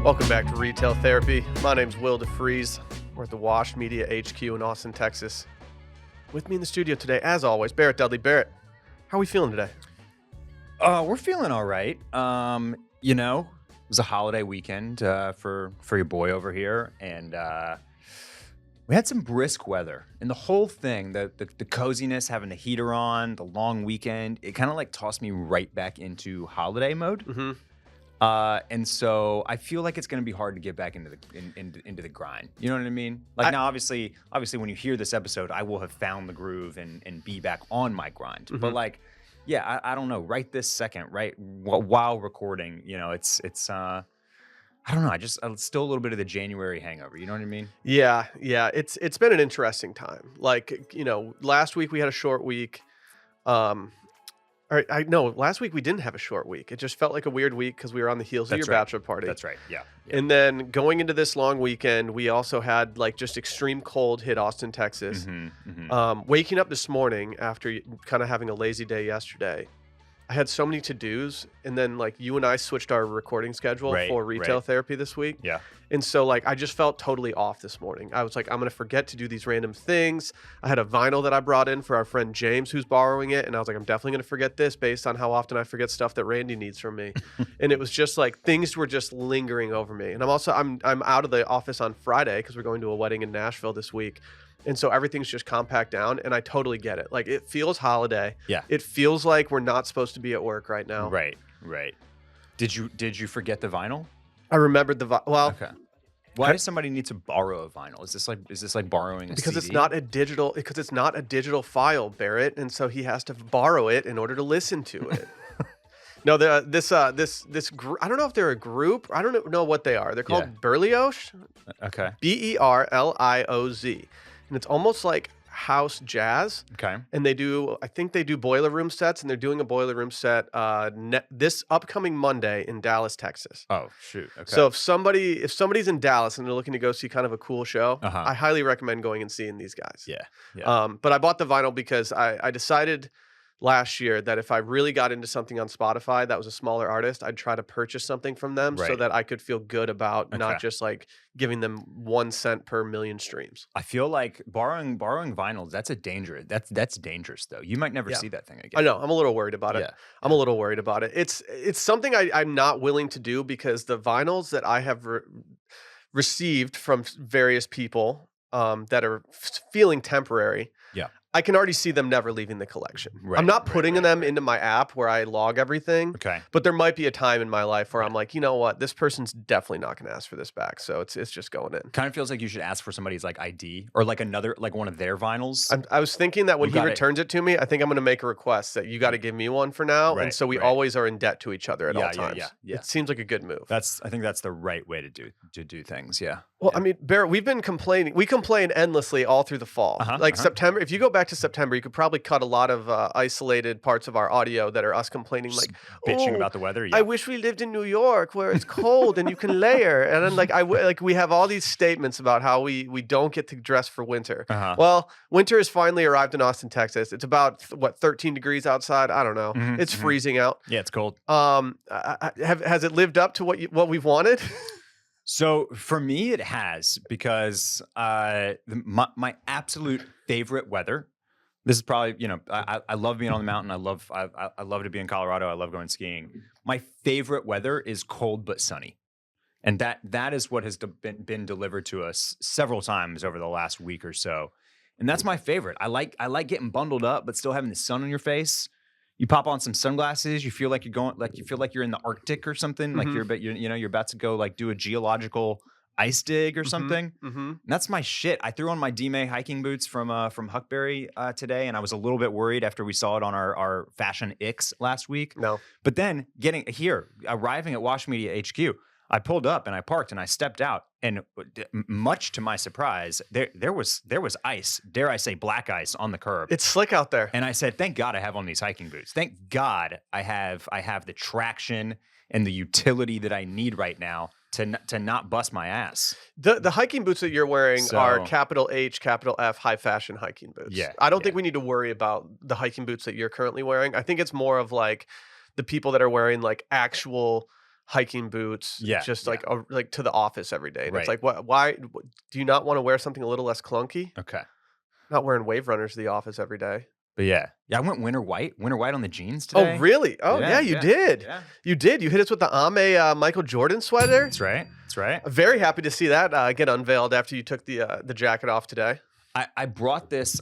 Welcome back to Retail Therapy. My name's Will DeFries. We're at the Wash Media HQ in Austin, Texas. With me in the studio today, as always, Barrett Dudley. Barrett, how are we feeling today? We're feeling all right. It was a holiday weekend for your boy over here, and we had some brisk weather. And the whole thing, the coziness, having the heater on, the long weekend, it kind of like tossed me right back into holiday mode. Mm-hmm. And so I feel like it's going to be hard to get back into the grind. You know what I mean? Now, obviously, when you hear this episode, I will have found the groove and be back on my grind. Mm-hmm. But I don't know. Right this second, right while recording, it's I don't know. It's still a little bit of the January hangover. You know what I mean? Yeah. It's been an interesting time. Last week we had a short week. Last week we didn't have a short week. It just felt like a weird week because we were on the heels of your bachelor party. That's right. Yeah. And then going into this long weekend, we also had just extreme cold hit Austin, Texas. Mm-hmm, mm-hmm. Waking up this morning after kind of having a lazy day yesterday, I had so many to-dos, and then you and I switched our recording schedule for retail therapy this week. Yeah. And so I just felt totally off this morning. I was like, I'm going to forget to do these random things. I had a vinyl that I brought in for our friend James, who's borrowing it. And I was like, I'm definitely going to forget this based on how often I forget stuff that Randy needs from me. And it was just things were just lingering over me. And I'm out of the office on Friday because we're going to a wedding in Nashville this week. And so everything's just compact down, and I totally get it. It feels holiday. Yeah. It feels like we're not supposed to be at work right now. Right. Did you forget the vinyl? I remembered the okay. Why does somebody need to borrow a vinyl? Is this like borrowing a because CD? it's not a digital file, Barrett, and so he has to borrow it in order to listen to it. No, this group, I don't know if they're a group. I don't know what they are. They're called Berlioz. Okay. Berlioz. And it's almost like house jazz. Okay. And I think they do boiler room sets, and they're doing a boiler room set this upcoming Monday in Dallas, Texas. Oh, shoot. Okay. So if somebody's in Dallas and they're looking to go see kind of a cool show, I highly recommend going and seeing these guys. Yeah. But I bought the vinyl because I decided last year that if I really got into something on Spotify that was a smaller artist, I'd try to purchase something from them so that I could feel good about not just giving them 1 cent per million streams. I feel like borrowing vinyls, that's dangerous though. You might never see that thing again. I know. I'm a little worried about it. Yeah. I'm a little worried about it. It's something I'm not willing to do because the vinyls that I have received from various people that are feeling temporary. Yeah. I can already see them never leaving the collection. I'm not putting them into my app where I log everything. Okay. But there might be a time in my life where I'm like, you know what? This person's definitely not going to ask for this back. So it's just going in. Kind of feels like you should ask for somebody's ID or another one of their vinyls. I was thinking that when he returns it to me, I think I'm going to make a request that you got to give me one for now. And so we always are in debt to each other at all times. Yeah. It seems like a good move. I think that's the right way to do things. Yeah. Well, I mean, Barrett, we've been complaining. We complain endlessly all through the fall. September, if you go back to September, you could probably cut a lot of isolated parts of our audio that are us complaining bitching about the weather. Yeah. I wish we lived in New York where it's cold and you can layer. And then we have all these statements about how we don't get to dress for winter. Well, winter has finally arrived in Austin, Texas. It's about 13 degrees outside. I don't know. It's freezing out. Yeah, it's cold. Has it lived up to what we've wanted? So for me, it has because my absolute favorite weather. This is probably, I love being on the mountain. I love to be in Colorado. I love going skiing. My favorite weather is cold but sunny, and that is what has been delivered to us several times over the last week or so, and that's my favorite. I like getting bundled up but still having the sun on your face. You pop on some sunglasses. You feel like you're in the Arctic or something. Like you're about to go do a geological ice dig or something. And that's my shit. I threw on my D-May hiking boots from Huckberry today, and I was a little bit worried after we saw it on our Fashion Ix last week. No. But then arriving at Wash Media HQ, I pulled up and I parked and I stepped out, and much to my surprise, there was ice, dare I say black ice, on the curb. It's slick out there. And I said, thank God I have on these hiking boots. Thank God I have the traction and the utility that I need right now to not bust my ass. The hiking boots that you're wearing are capital H, capital F, high fashion hiking boots. Yeah. I don't think we need to worry about the hiking boots that you're currently wearing. I think it's more of the people that are wearing actual hiking boots, Yeah, just yeah. like to the office every day. And it's Right. like, why do you not want to wear something a little less clunky? Okay. Not wearing Wave Runners to the office every day. But yeah, I went winter white on the jeans Oh, today. really? Oh, yeah, Yeah, you yeah, did. yeah. You did. You hit us with the Ame Michael Jordan sweater. That's right. That's right. Very happy to see that get unveiled after you took the jacket off today. I brought this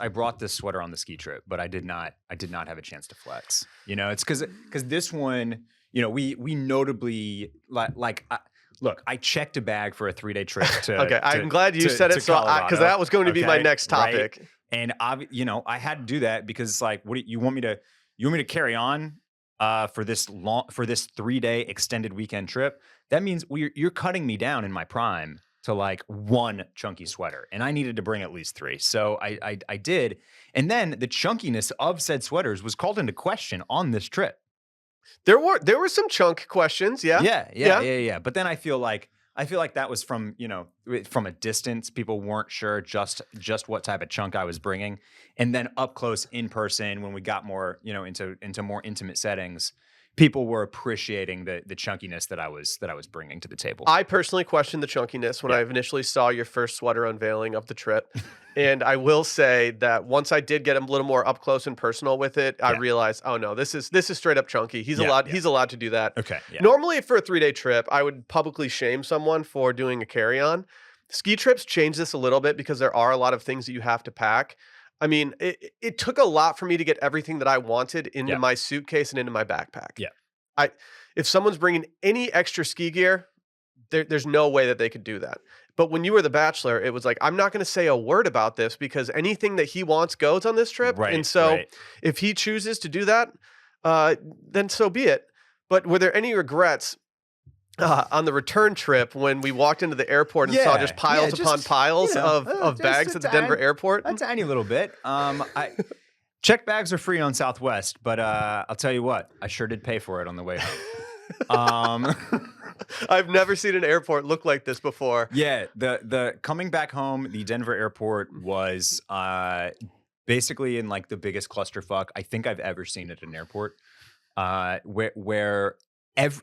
sweater on the ski trip, but I did not have a chance to flex. You know, it's because this one, you know, we notably look, I checked a bag for a 3-day trip to Okay, I'm glad you said it, so because that was going to be my next topic. Right? And you know, I had to do that because it's like, what do you want me to carry on for this 3-day extended weekend trip? That means you're cutting me down in my prime to like one chunky sweater, and I needed to bring at least 3. So I did, and then the chunkiness of said sweaters was called into question on this trip. There were some chunk questions, yeah. Yeah. But then I feel like that was from, you know, from a distance. People weren't sure just what type of chunk I was bringing, and then up close in person when we got more, you know, into more intimate settings, people were appreciating the chunkiness that I was bringing to the table. I personally questioned the chunkiness when I initially saw your first sweater unveiling of the trip. And I will say that once I did get a little more up close and personal with it, I realized, oh no, this is straight up chunky. He's allowed to do that. Okay. Yeah. Normally for a 3-day trip, I would publicly shame someone for doing a carry-on. Ski trips change this a little bit because there are a lot of things that you have to pack. I mean, it took a lot for me to get everything that I wanted into my suitcase and into my backpack. Yeah. If someone's bringing any extra ski gear, there's no way that they could do that. But when you were the bachelor, it was like, I'm not going to say a word about this because anything that he wants goes on this trip. Right, and so right. if he chooses to do that, then so be it. But were there any regrets on the return trip when we walked into the airport and saw just piles upon piles of bags at the Denver airport? A tiny little bit. Check bags are free on Southwest, but I'll tell you what, I sure did pay for it on the way home. I've never seen an airport look like this before. Yeah, the coming back home, the Denver airport was basically in like the biggest clusterfuck I think I've ever seen at an airport. Where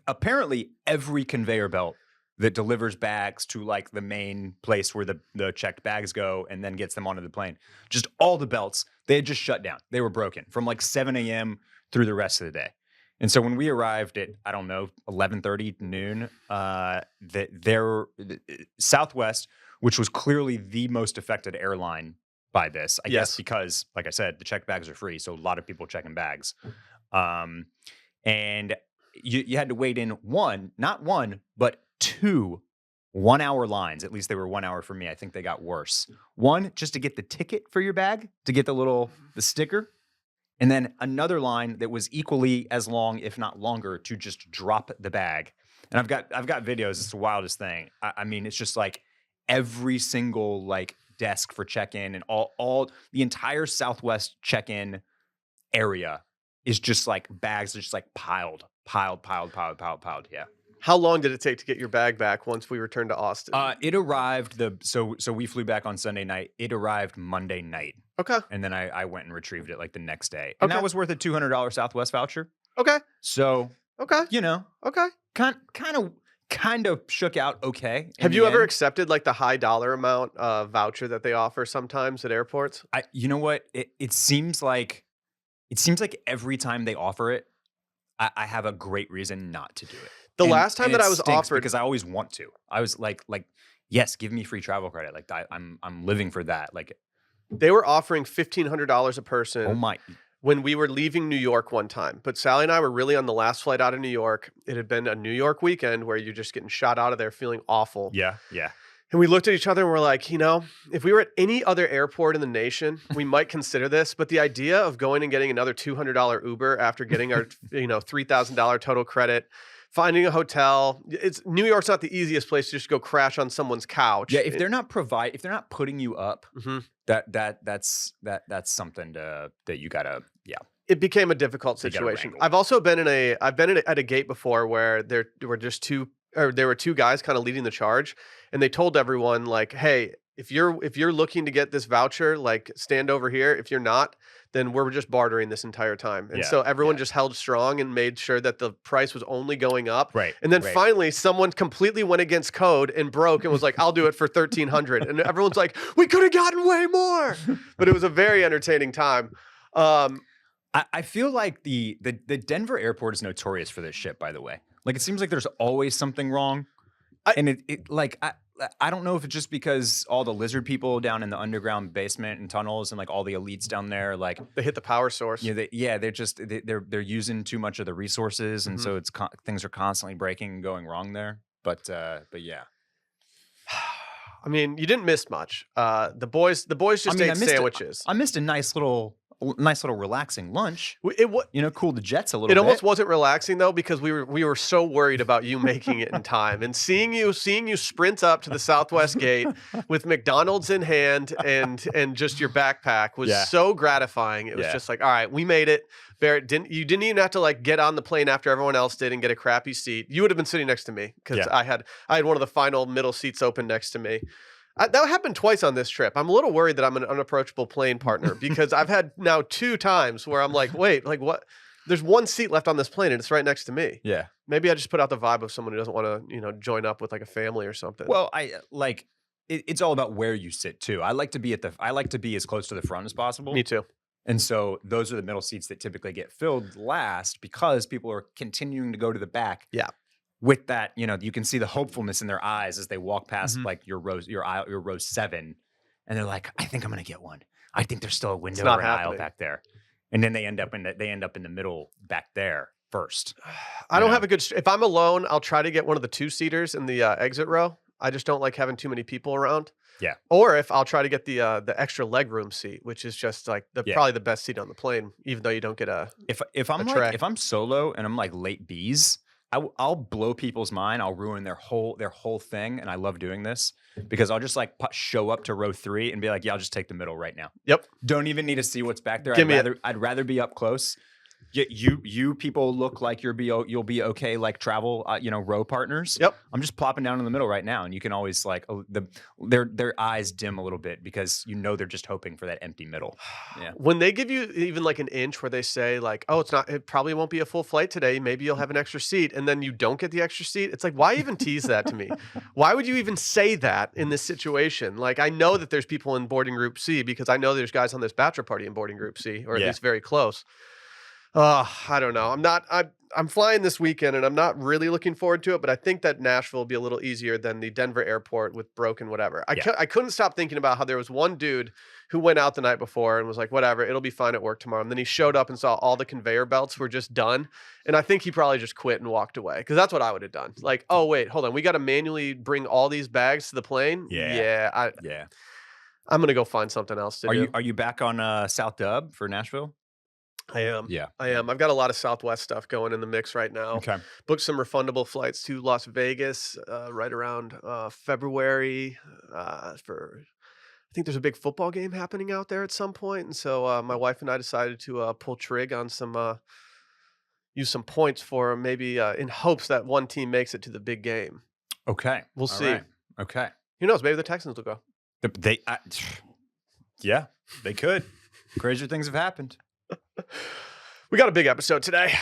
apparently every conveyor belt that delivers bags to like the main place where the checked bags go and then gets them onto the plane, just all the belts, they had just shut down. They were broken from like 7 a.m. through the rest of the day. And so when we arrived at, I don't know, 11:30 noon, Southwest, which was clearly the most affected airline by this, I guess because, like I said, the checked bags are free, so a lot of people checking bags. And you had to wait in not one, but 2 1-hour lines. At least they were 1 hour for me. I think they got worse. One, just to get the ticket for your bag, to get the sticker. And then another line that was equally as long, if not longer, to just drop the bag. And I've got videos. It's the wildest thing. I mean, it's just like every single like desk for check-in and all the entire Southwest check-in area is just like bags are just like piled. Yeah. How long did it take to get your bag back once we returned to Austin? It arrived so we flew back on Sunday night. It arrived Monday night. Okay. And then I went and retrieved it like the next day. And that was worth a $200 Southwest voucher. Okay. So, you know, okay. Kind of shook out okay. Have you ever accepted like the high dollar amount voucher that they offer sometimes at airports? You know what? It seems like every time they offer it, I have a great reason not to do it. The last time that I was offered, because I always want to. I was like, yes, give me free travel credit. Like I'm living for that. Like they were offering $1,500 a person. Oh my! When we were leaving New York one time, but Sally and I were really on the last flight out of New York. It had been a New York weekend where you're just getting shot out of there, feeling awful. Yeah. And we looked at each other and we're like, you know, if we were at any other airport in the nation, we might consider this. But the idea of going and getting another $200 Uber after getting our, $3,000 total credit, finding a hotel, New York's not the easiest place to just go crash on someone's couch. Yeah, if they're not putting you up, that's something that you gotta. Yeah. It became a difficult situation. I've also been at a gate before where there were two guys kind of leading the charge, and they told everyone like, hey, if you're looking to get this voucher, like stand over here. If you're not, then we're just bartering this entire time. And Yeah, so everyone yeah. just held strong and made sure that the price was only going up. Right, And then right. finally someone completely went against code and broke and was like, I'll do it for 1,300. And everyone's like, we could have gotten way more. But it was a very entertaining time. I feel like the Denver airport is notorious for this shit, by the way. Like, it seems like there's always something wrong. And I don't know if it's just because all the lizard people down in the underground basement and tunnels and like all the elites down there, like They hit the power source. they're using too much of the resources, and so things are constantly breaking and going wrong there. But yeah. I mean, you didn't miss much. The boys just ate sandwiches. I missed a nice little relaxing lunch. Cooled the jets a little bit. It almost wasn't relaxing though, because we were so worried about you making it in time, and seeing you sprint up to the Southwest gate with McDonald's in hand and just your backpack was so gratifying. It was just like, all right, we made it. Barrett you didn't even have to like get on the plane after everyone else did and get a crappy seat. You would have been sitting next to me because I had one of the final middle seats open next to me. That happened twice on this trip. I'm a little worried that I'm an unapproachable plane partner because I've had now 2 times where I'm like, wait, like what? There's one seat left on this plane and it's right next to me. Yeah. Maybe I just put out the vibe of someone who doesn't want to, join up with like a family or something. Well, it's all about where you sit too. I like to be as close to the front as possible. Me too. And so those are the middle seats that typically get filled last because people are continuing to go to the back. Yeah. With that, you can see the hopefulness in their eyes as they walk past like your row 7, and they're like, "I think I'm gonna get one. I think there's still a window or an aisle back there," and then they end up in the middle back there first. I don't have a good. If I'm alone, I'll try to get one of the 2-seaters in the exit row. I just don't like having too many people around. Yeah. Or if I'll try to get the extra legroom seat, which is just like probably the best seat on the plane, even though you don't get a. If I'm solo and I'm like late B's, I'll blow people's mind. I'll ruin their whole thing, and I love doing this because I'll just like show up to row 3 and be like, "Yeah, I'll just take the middle right now." Yep. Don't even need to see what's back there. I'd rather be up close. You people look like you'll be okay, like travel, row partners. Yep. I'm just plopping down in the middle right now, and you can always like their eyes dim a little bit because they're just hoping for that empty middle. Yeah. When they give you even like an inch where they say like, "Oh, it probably won't be a full flight today. Maybe you'll have an extra seat," and then you don't get the extra seat. It's like, why even tease that to me? Why would you even say that in this situation? Like, I know that there's people in boarding group C because I know there's guys on this bachelor party in boarding group C, or at least very close. I don't know. I'm flying this weekend and I'm not really looking forward to it, but I think that Nashville will be a little easier than the Denver airport with broken whatever. I couldn't stop thinking about how there was one dude who went out the night before and was like, whatever, it'll be fine at work tomorrow. And then he showed up and saw all the conveyor belts were just done. And I think he probably just quit and walked away because that's what I would have done. Like, oh, wait, hold on. We got to manually bring all these bags to the plane. Yeah. I'm going to go find something else to do. Are you back on South Dub for Nashville? I am. Yeah. I am. I've got a lot of Southwest stuff going in the mix right now. Okay. Booked some refundable flights to Las Vegas right around February I think there's a big football game happening out there at some point. And so my wife and I decided to pull trig on use some points for maybe in hopes that one team makes it to the big game. Okay. We'll see. Right. Okay. Who knows? Maybe the Texans will go. Yeah, they could. Crazier things have happened. We got a big episode today.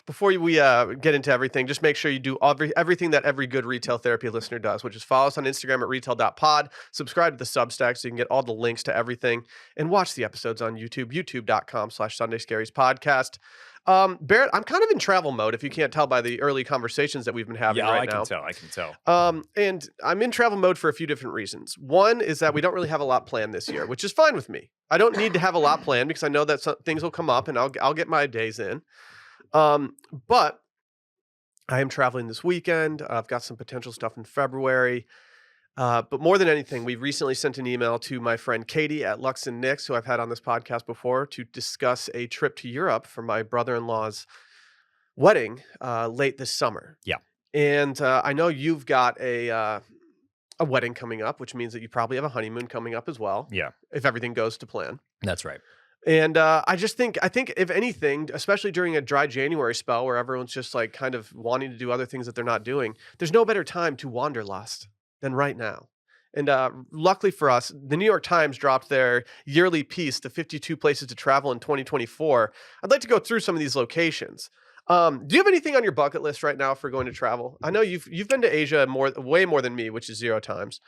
Before we get into everything, just make sure you do everything that every good retail therapy listener does, which is follow us on Instagram at retail.pod, subscribe to the Substack so you can get all the links to everything, and watch the episodes on YouTube, youtube.com/Sunday Scaries podcast. Barrett, I'm kind of in travel mode, if you can't tell by the early conversations that we've been having right now. I can tell. And I'm in travel mode for a few different reasons. One is that we don't really have a lot planned this year, which is fine with me. I don't need to have a lot planned because I know that things will come up and I'll get my days in. But I am traveling this weekend. I've got some potential stuff in February. But more than anything, we recently sent an email to my friend Katie at Lux and Nix, who I've had on this podcast before, to discuss a trip to Europe for my brother-in-law's wedding late this summer. Yeah. And I know you've got a wedding coming up, which means that you probably have a honeymoon coming up as well. Yeah. If everything goes to plan. That's right. And I think if anything, especially during a dry January spell where everyone's just like kind of wanting to do other things that they're not doing, there's no better time to wanderlust than right now. And luckily for us, the New York Times dropped their yearly piece, the 52 places to travel in 2024. I'd like to go through some of these locations. Do you have anything on your bucket list right now for going to travel? I know you've been to Asia way more than me, which is 0 times.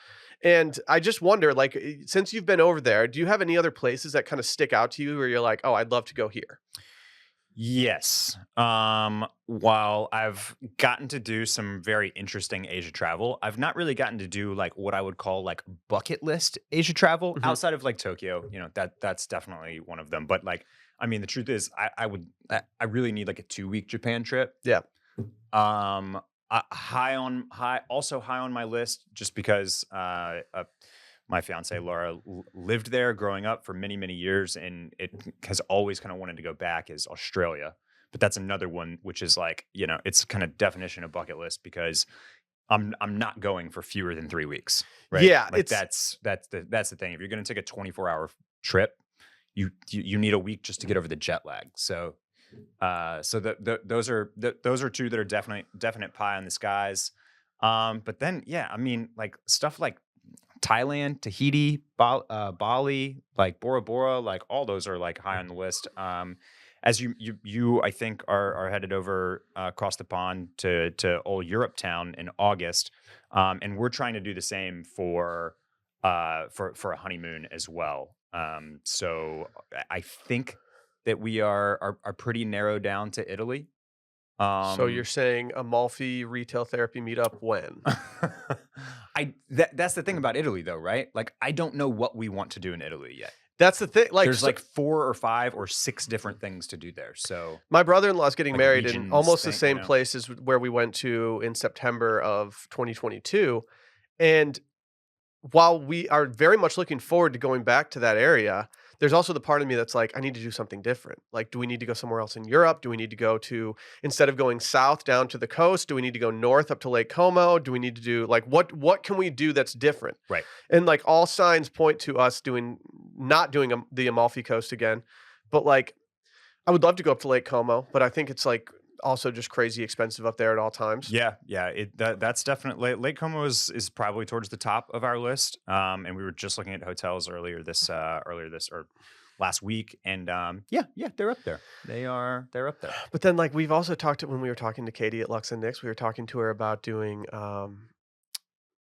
And I just wonder, like, since you've been over there, do you have any other places that kind of stick out to you where you're like, oh, I'd love to go here? Yes. While I've gotten to do some very interesting Asia travel, I've not really gotten to do like what I would call like bucket list Asia travel Hmm. outside of like Tokyo. That's definitely one of them. But like, I mean, the truth is, I really need like a 2 week Japan trip. Yeah. Um, also high on my list, just because my fiance Laura lived there growing up for many many years, and it has always kind of wanted to go back, is Australia. But that's another one which is like, it's kind of definition of bucket list, because I'm not going for fewer than 3 weeks, right? Yeah, Like that's the thing. If you're going to take a 24-hour trip, you need a week just to get over the jet lag. Those are two that are definite pie in the skies. But then, yeah, I mean, like stuff like Thailand, Tahiti, Bali, like Bora Bora, like all those are like high on the list. As you I think are headed over across the pond to old Europe town in August, and we're trying to do the same for a honeymoon as well. So I think that we are pretty narrowed down to Italy. So you're Um, saying Amalfi retail therapy meetup when? that's the thing about Italy, though, right? Like, I don't know what we want to do in Italy yet. That's the thing. Like, There's so like 4 or 5 or 6 different things to do there. So, my brother-in-law is getting like married in regions almost the thing, same place as where we went to in September of 2022. And while we are very much looking forward to going back to that area, there's also the part of me that's like, I need to do something different. Like, do we need to go somewhere else in Europe? Do we need to go to, instead of going south down to the coast, do we need to go north up to Lake Como? Do we need to do like what can we do that's different? right? And like all signs point to us not doing the Amalfi Coast again. But like I would love to go up to Lake Como, but I think it's like also just crazy expensive up there at all times. Yeah, yeah. That's definitely Lake Como is probably towards the top of our list. And we were just looking at hotels earlier this or last week, and yeah, they're up there. They're up there. But then like we've also talked when we were talking to Katie at Lux and Nix, we were talking to her about doing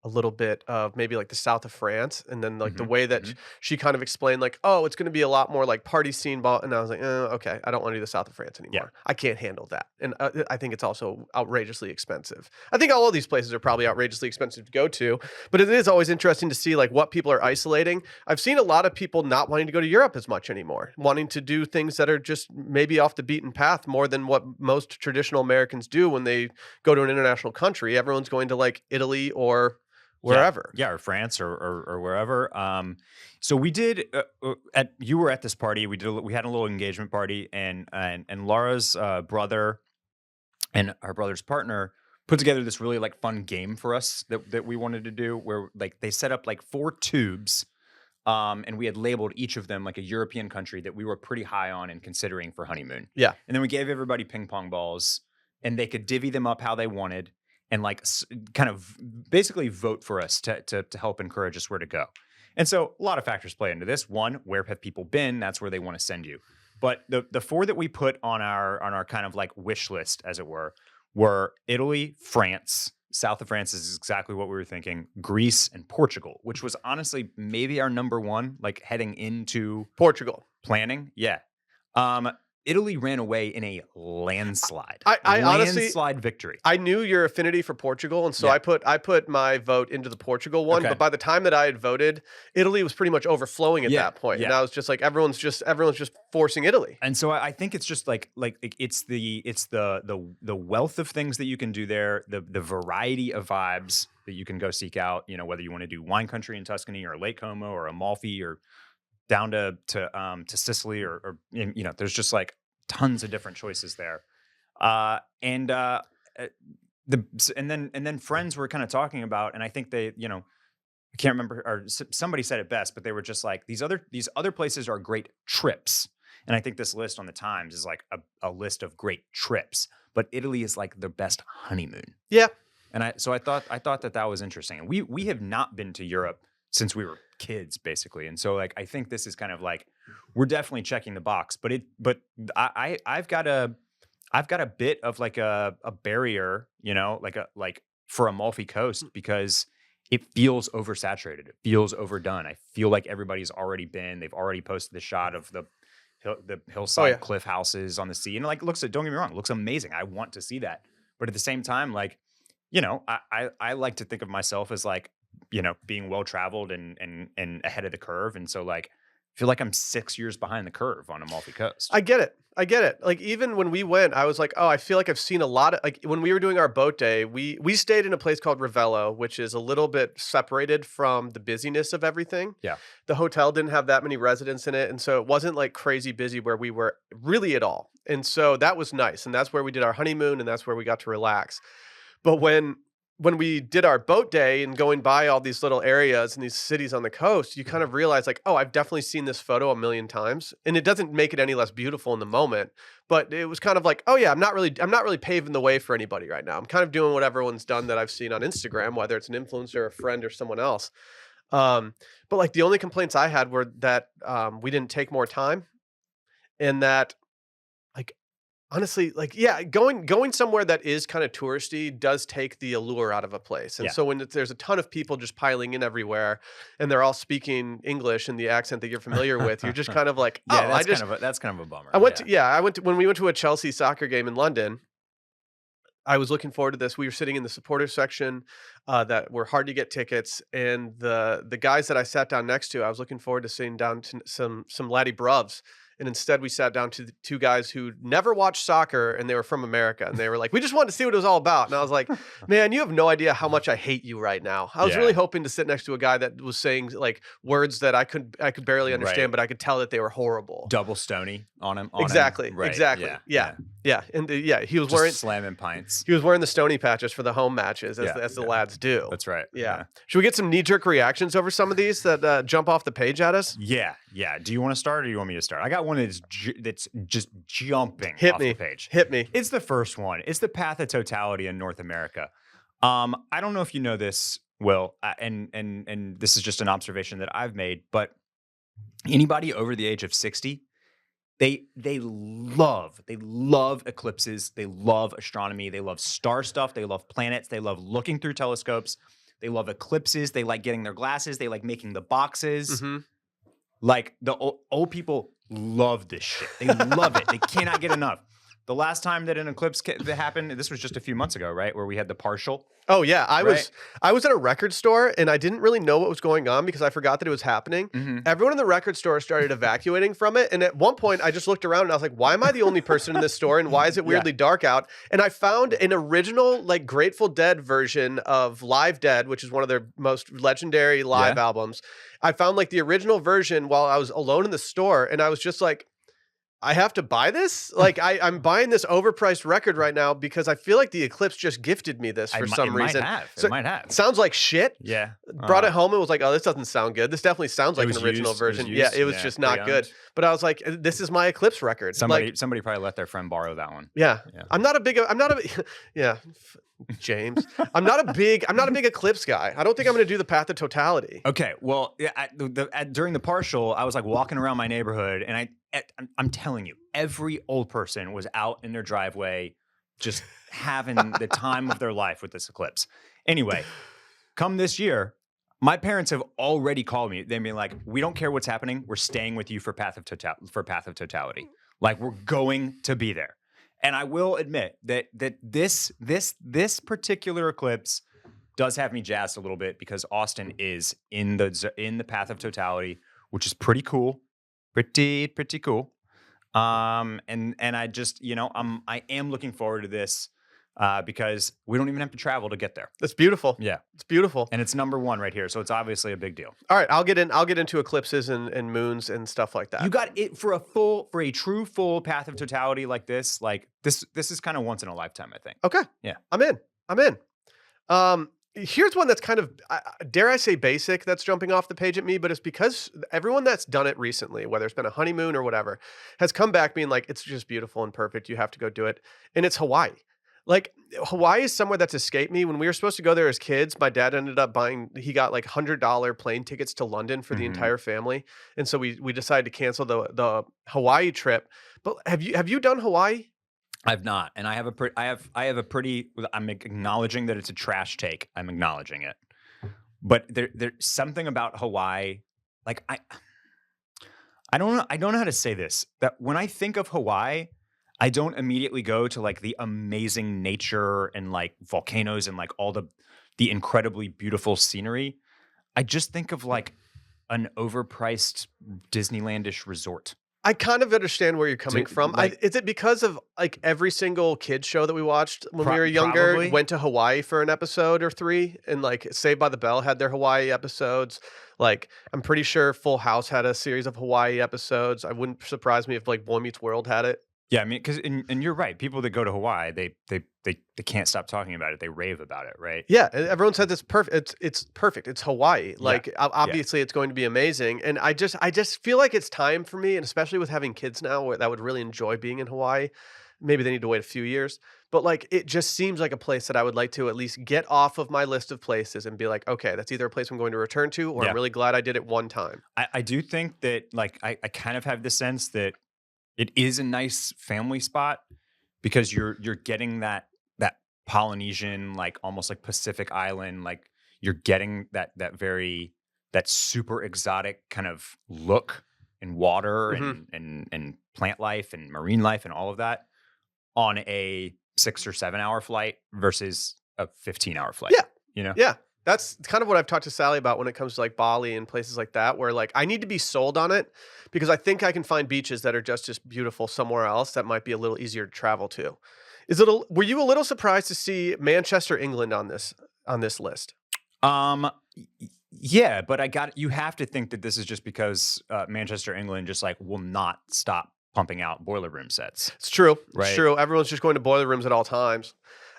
a little bit of maybe like the south of France, and then like the Hmm. way that Hmm. she kind of explained like, oh, it's going to be a lot more like party scene ball, and I was like, okay, I don't want to do the south of France Yeah. anymore. I can't handle that, and I think it's also outrageously expensive. I think all of these places are probably outrageously expensive to go to, but it is always interesting to see like what people are isolating. I've seen a lot of people not wanting to go to Europe as much anymore, wanting to do things that are just maybe off the beaten path more than what most traditional Americans do when they go to an international country. Everyone's going to like Italy or Yeah, wherever. yeah, or France or wherever. So we did. At you were at this party. We had a little engagement party, and Laura's brother and her brother's partner put together this really like fun game for us that we wanted to do, where like they set up like 4 tubes. And we had labeled each of them like a European country that we were pretty high on and considering for honeymoon. Yeah. And then we gave everybody ping pong balls, and they could divvy them up how they wanted, and like kind of basically vote for us to help encourage us where to go. And so a lot of factors play into this. One, where have people been? That's where they want to send you. But the 4 that we put on our kind of like wish list, as it were Italy, France. South of France is exactly what we were thinking. Greece and Portugal, which was honestly maybe our number one, like heading into Portugal. planning. Yeah. Italy ran away in a landslide. I honestly Landslide victory. I knew your affinity for Portugal, and so Yeah. I put my vote into the Portugal one. Okay. But by the time that I had voted, Italy was pretty much overflowing at Yeah, that point, and yeah. I was just like, everyone's just forcing Italy. And so I think it's just like it's the wealth of things that you can do there, the variety of vibes that you can go seek out. Whether you want to do wine country in Tuscany or Lake Como or Amalfi or down to Sicily or there's just like tons of different choices there. And then friends were kind of talking about, and I think they, I can't remember, or somebody said it best, but they were just like, these other places are great trips. And I think this list on the Times is like a list of great trips, but Italy is like the best honeymoon. Yeah, And I thought that was interesting. And we have not been to Europe since we were kids, basically. And so like I think this is kind of like we're definitely checking the box. But I've got a bit of like a barrier, like for Amalfi Coast because it feels oversaturated. It feels overdone. I feel like everybody's already been. They've already posted the shot of the hillside yeah. cliff houses on the sea, and like don't get me wrong, it looks amazing. I want to see that, but at the same time, like I like to think of myself as like being well traveled and ahead of the curve, and so like I feel like I'm 6 years behind the curve on Amalfi Coast. I get it. I get it. Like even when we went, I was like, oh, I feel like I've seen a lot of like when we were doing our boat day, we stayed in a place called Ravello, which is a little bit separated from the busyness of everything. Yeah. The hotel didn't have that many residents in it, and so it wasn't like crazy busy where we were really at all. And so that was nice, and that's where we did our honeymoon, and that's where we got to relax. But when we did our boat day and going by all these little areas and these cities on the coast, you kind of realize like, oh, I've definitely seen this photo a million times. And it doesn't make it any less beautiful in the moment, but it was kind of like, oh yeah, I'm not really paving the way for anybody right now. I'm kind of doing what everyone's done that I've seen on Instagram, whether it's an influencer, a friend, or someone else. But like the only complaints I had were that we didn't take more time and that like honestly, like, yeah, going somewhere that is kind of touristy does take the allure out of a place. And Yeah. so when there's a ton of people just piling in everywhere and they're all speaking English in the accent that you're familiar with, you're just kind of like, oh, Yeah, that's kind of a bummer. I went to when we went to a Chelsea soccer game in London. I was looking forward to this. We were sitting in the supporters section that were hard to get tickets, and the guys that I sat down next to, I was looking forward to sitting down to some laddie bruvs, and instead we sat down to the two guys who never watched soccer, and they were from America, and they were like, "We just wanted to see what it was all about." And I was like, "Man, you have no idea how much I hate you right now." I was Yeah. really hoping to sit next to a guy that was saying like words that I could barely understand, Right. but I could tell that they were horrible. Double Stony on him. Exactly, Right. exactly. Yeah, and he was Just wearing slamming pints. he was wearing the Stony patches for the home matches, as the lads do. That's right. Yeah. Should we get some knee-jerk reactions over some of these that jump off the page at us? Yeah. Do you want to start or do you want me to start? I got one that's just jumping Hit off me. the page. Hit me. It's the first one. It's the path of totality in North America. I don't know if you know this, Will, and this is just an observation that I've made, but anybody over the age of 60, they love eclipses, they love astronomy, they love star stuff, they love planets, they love looking through telescopes, they love eclipses, they like getting their glasses, they like making the boxes. Mhm. Like the old people love this shit. They love it. They cannot get enough. The last time that an eclipse that happened, this was just a few months ago, right? Where we had the partial. Oh yeah, I Right. was at a record store and I didn't really know what was going on because I forgot that it was happening. Mhm. Everyone in the record store started evacuating from it, and at one point I just looked around and I was like, "Why am I the only person in this store? And why is it weirdly dark out?" And I found an original like Grateful Dead version of Live Dead, which is one of their most legendary live albums. I found like the original version while I was alone in the store, and I was just like, I have to buy this? Like, I'm buying this overpriced record right now because I feel like the Eclipse just gifted me this for some reason. It might have. Sounds like shit. Yeah. Brought it home and was like, oh, this doesn't sound good. This definitely sounds like was an original used. It was version. used. It was Yeah, just not good. pre-owned. But I was like, this is my Eclipse record. Somebody Like, probably let their friend borrow that one. yeah. Yeah. I'm not a yeah. James. I'm not a big Eclipse guy. I don't think I'm going to do the path of totality. Okay, well, during the partial, I was like walking around my neighborhood, and I'm telling you, every old person was out in their driveway, just having the time of their life with this eclipse. Anyway, come this year, my parents have already called me. They've been like, "We don't care what's happening. We're staying with you for Path of Totality. Like, we're going to be there." And I will admit that this particular eclipse does have me jazzed a little bit because Austin is in the path of totality, which is pretty cool, pretty cool. And I just I am looking forward to this because we don't even have to travel to get there. That's beautiful. Yeah, It's beautiful. and it's number one right here, so it's obviously a big deal. All right, I'll get into eclipses and moons and stuff like that. You got it for a true full path of totality like this. Like this is kind of once in a lifetime, I think. Okay. Yeah. I'm in. Here's one that's kind of, dare I say, basic that's jumping off the page at me, but it's because everyone that's done it recently, whether it's been a honeymoon or whatever, has come back being like, it's just beautiful and perfect. You have to go do it. And it's Hawaii. Like, Hawaii is somewhere that's escaped me. When we were supposed to go there as kids, my dad ended up he got like $100 plane tickets to London for the Mhm. entire family. And so we decided to cancel the Hawaii trip. But have you done Hawaii? I've not, and I have a pretty. I'm acknowledging that it's a trash take. I'm acknowledging it, but there's something about Hawaii. Like I don't know how to say this. That when I think of Hawaii, I don't immediately go to like the amazing nature and like volcanoes and like all the incredibly beautiful scenery. I just think of like an overpriced Disneylandish resort. I kind of understand where you're coming from. Like Is it because of like every single kids show that we watched when we were younger probably. went to Hawaii for an episode or three, and like Saved by the Bell had their Hawaii episodes. Like I'm pretty sure Full House had a series of Hawaii episodes. I wouldn't surprise me if like Boy Meets World had it. Yeah, I mean, because and you're right. People that go to Hawaii, they can't stop talking about it. They rave about it, right? Yeah, and everyone says it's perfect. It's perfect. It's Hawaii. Yeah, Like yeah, obviously it's going to be amazing. And I just feel like it's time for me, and especially with having kids now that would really enjoy being in Hawaii. Maybe they need to wait a few years, but like it just seems like a place that I would like to at least get off of my list of places and be like, okay, that's either a place I'm going to return to, or I'm yeah. really glad I did it one time. I do think that like I kind of have the sense that it is a nice family spot because you're getting that Polynesian, like almost like Pacific Island, like you're getting that super exotic kind of look and water Hmm. and plant life and marine life and all of that on a 6 or 7 hour flight versus a 15-hour flight. Yeah. You know? Yeah. That's kind of what I've talked to Sally about when it comes to like Bali and places like that, where like I need to be sold on it because I think I can find beaches that are just as beautiful somewhere else that might be a little easier to travel to. Were you a little surprised to see Manchester, England on this list? Yeah, but you have to think that this is just because Manchester, England just like will not stop pumping out boiler room sets, It's true. It's right? true. Everyone's just going to boiler rooms at all times.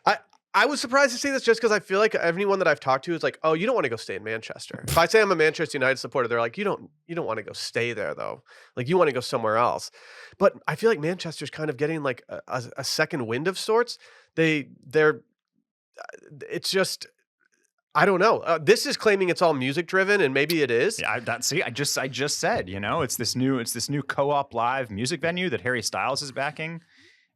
I I was surprised to see this just because I feel like everyone that I've talked to is like, "Oh, you don't want to go stay in Manchester." If I say I'm a Manchester United supporter, they're like, "You don't want to go stay there though. Like you want to go somewhere else." But I feel like Manchester's kind of getting like a second wind of sorts. They're it's just I don't know. This is claiming it's all music driven, and maybe it is. Yeah, I just said, it's this new co-op live music venue that Harry Styles is backing,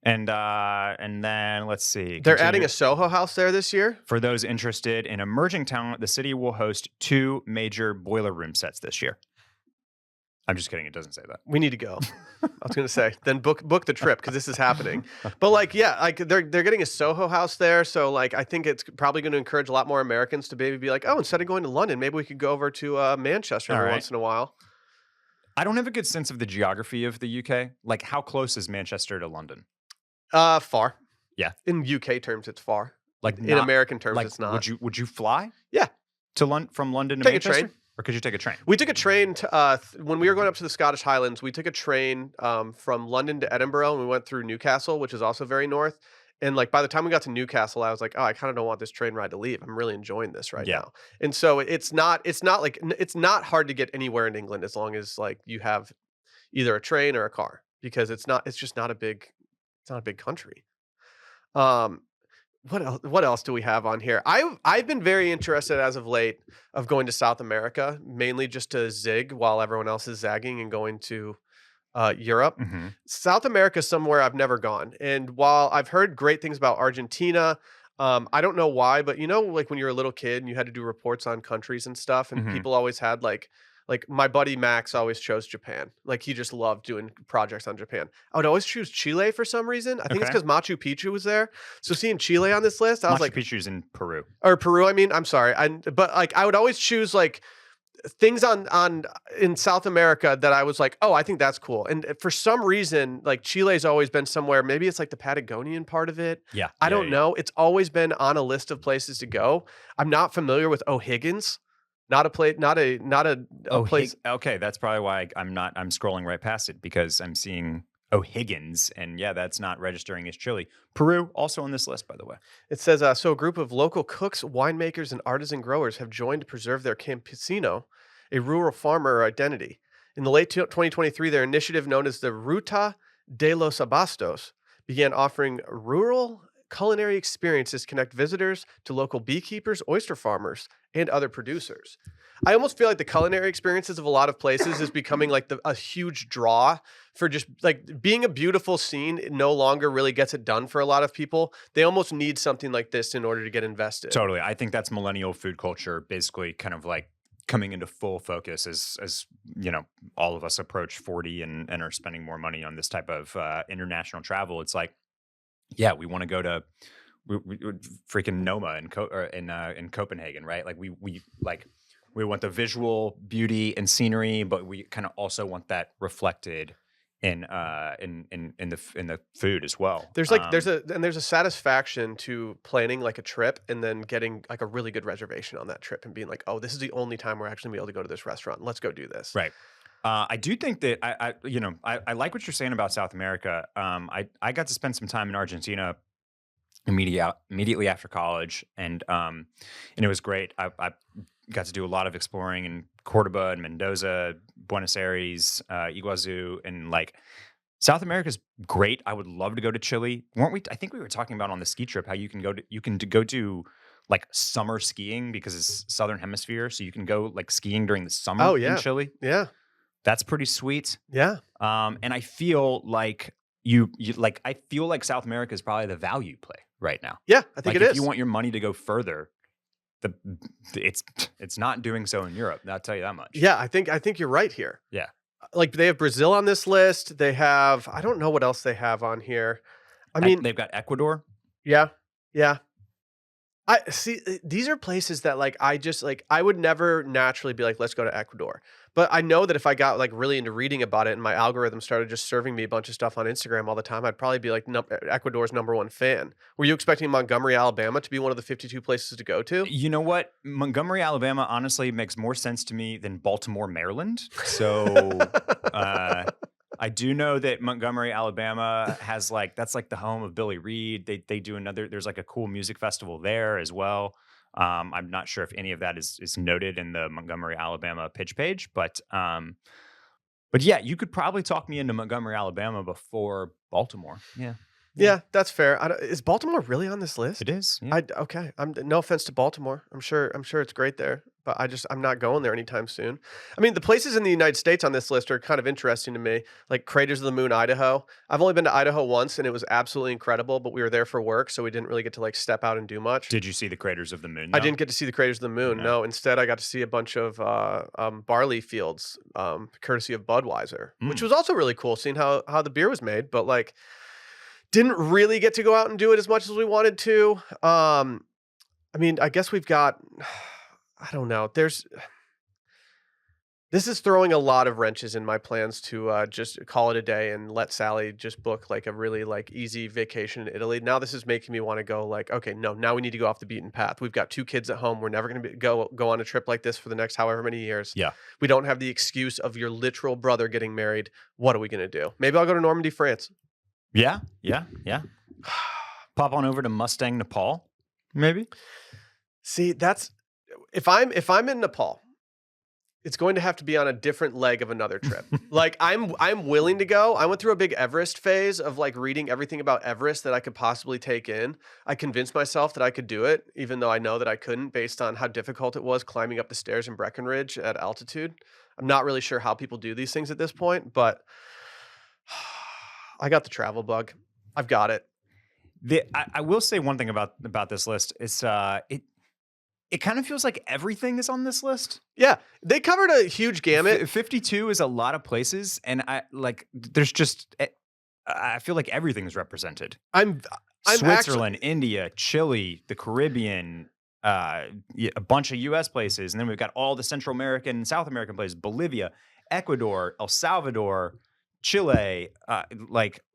and then let's see, They're adding continue. a Soho House there this year. For those interested in emerging talent, the city will host 2 major boiler room sets this year. I'm just kidding. It doesn't say that. We need to go. I was gonna say, then book the trip because this is happening. But like, yeah, like they're getting a Soho House there, so like I think it's probably going to encourage a lot more Americans to maybe be like, oh, instead of going to London, maybe we could go over to Manchester All every right. once in a while. I don't have a good sense of the geography of the UK. Like, how close is Manchester to London? Far. Yeah. In UK terms, it's far. Like, In not American terms, like it's not. would you fly Yeah, to from London to take a Manchester? train. Or could you take a train? We took a train when we were going up to the Scottish Highlands. We took a train from London to Edinburgh, and we went through Newcastle, which is also very north. And like by the time we got to Newcastle, I was like, oh, I kind of don't want this train ride to leave. I'm really enjoying this right Yeah. now. And so it's not hard to get anywhere in England as long as like you have either a train or a car because it's just not a big it's not a big country. Um, what else do we have on here? I've been very interested as of late of going to South America, mainly just to zig while everyone else is zagging and going to Europe. Hmm. South America is somewhere I've never gone, and while I've heard great things about Argentina, I don't know why, but like when you were a little kid and you had to do reports on countries and stuff, and Hmm. people always had like my buddy Max always chose Japan. Like he just loved doing projects on Japan. I would always choose Chile for some reason. I think it's Okay. because Machu Picchu was there. So seeing Chile on this list, I was Machu like, Picchu's in Peru. or Peru. I mean, I'm sorry. But like I would always choose like things on in South America that I was like, oh, I think that's cool. And for some reason, like Chile's always been somewhere. Maybe it's like the Patagonian part of it. Yeah. I Yeah. don't Yeah. know. It's always been on a list of places to go. I'm not familiar with O'Higgins. Not a place. Not a place. Okay, that's probably why I'm scrolling right past it because I'm seeing O'Higgins, and yeah, that's not registering as Chile. Peru also on this list, by the way. It says so. A group of local cooks, winemakers, and artisan growers have joined to preserve their campesino, a rural farmer identity. In the late 2023, their initiative, known as the Ruta de los Abastos, began offering rural culinary experiences connect visitors to local beekeepers, oyster farmers, and other producers. I almost feel like the culinary experiences of a lot of places is becoming like a huge draw for just like being a beautiful scene. It no longer really gets it done for a lot of people. They almost need something like this in order to get invested. Totally. I think that's millennial food culture basically kind of like coming into full focus as all of us approach 40 and are spending more money on this type of international travel. It's like, yeah, we want to go to freaking Noma in Copenhagen, right? Like we want the visual beauty and scenery, but we kind of also want that reflected in the food as well. There's like there's a satisfaction to planning like a trip and then getting like a really good reservation on that trip and being like, oh, this is the only time we're actually gonna be able to go to this restaurant. Let's go do this. Right. I do think that I like what you're saying about South America. I got to spend some time in Argentina immediately after college, and it was great. I got to do a lot of exploring in Cordoba and Mendoza, Buenos Aires, Iguazu, and like South America's great. I would love to go to Chile. Weren't we? I think we were talking about on the ski trip how you can go to like summer skiing because it's Southern Hemisphere, so you can go like skiing during the summer in Chile. Yeah. That's pretty sweet. Yeah. And I feel like I feel like South America is probably the value play right now. Yeah, I think like it if is. you want your money to go further, it's not doing so in Europe. I'll tell you that much. Yeah, I think you're right here. Yeah. Like they have Brazil on this list. They have I don't know what else they have on here. I mean, they've got Ecuador. Yeah. Yeah. I see these are places that like I would never naturally be like, let's go to Ecuador. But I know that if I got like really into reading about it and my algorithm started just serving me a bunch of stuff on Instagram all the time, I'd probably be like Ecuador's #1 fan. Were you expecting Montgomery, Alabama to be one of the 52 places to go to? You know what? Montgomery, Alabama honestly makes more sense to me than Baltimore, Maryland. So I do know that Montgomery, Alabama has that's like the home of Billy Reed. They do there's like a cool music festival there as well. I'm not sure if any of that is noted in the Montgomery, Alabama pitch page, but yeah, you could probably talk me into Montgomery, Alabama before Baltimore. Yeah, that's fair. Is Baltimore really on this list? It is. Yeah. Okay. No offense to Baltimore. I'm sure it's great there, but I'm not going there anytime soon. I mean, the places in the United States on this list are kind of interesting to me, like Craters of the Moon, Idaho. I've only been to Idaho once, and it was absolutely incredible. But we were there for work, so we didn't really get to like step out and do much. Did you see the Craters of the Moon? I didn't get to see the Craters of the Moon. No, instead I got to see a bunch of barley fields, courtesy of Budweiser, which was also really cool, seeing how the beer was made. But like, didn't really get to go out and do it as much as we wanted to. I mean, I guess we've got, I don't know. This is throwing a lot of wrenches in my plans to just call it a day and let Sally just book like a really like easy vacation in Italy. Now this is making me want to go like, okay, no, now we need to go off the beaten path. We've got 2 kids at home. We're never going to go on a trip like this for the next however many years. Yeah. We don't have the excuse of your literal brother getting married. What are we going to do? Maybe I'll go to Normandy, France. Yeah. Pop on over to Mustang, Nepal, maybe. See, that's if I'm in Nepal, it's going to have to be on a different leg of another trip. Like I'm willing to go. I went through a big Everest phase of like reading everything about Everest that I could possibly take in. I convinced myself that I could do it, even though I know that I couldn't based on how difficult it was climbing up the stairs in Breckenridge at altitude. I'm not really sure how people do these things at this point, but I got the travel bug. I've got it. I will say one thing about this list. It's it kind of feels like everything is on this list. Yeah, they covered a huge gamut. 52 is a lot of places, and I feel like everything is represented. I'm Switzerland, India, Chile, the Caribbean, a bunch of U.S. places, and then we've got all the Central American and South American places: Bolivia, Ecuador, El Salvador, Chile,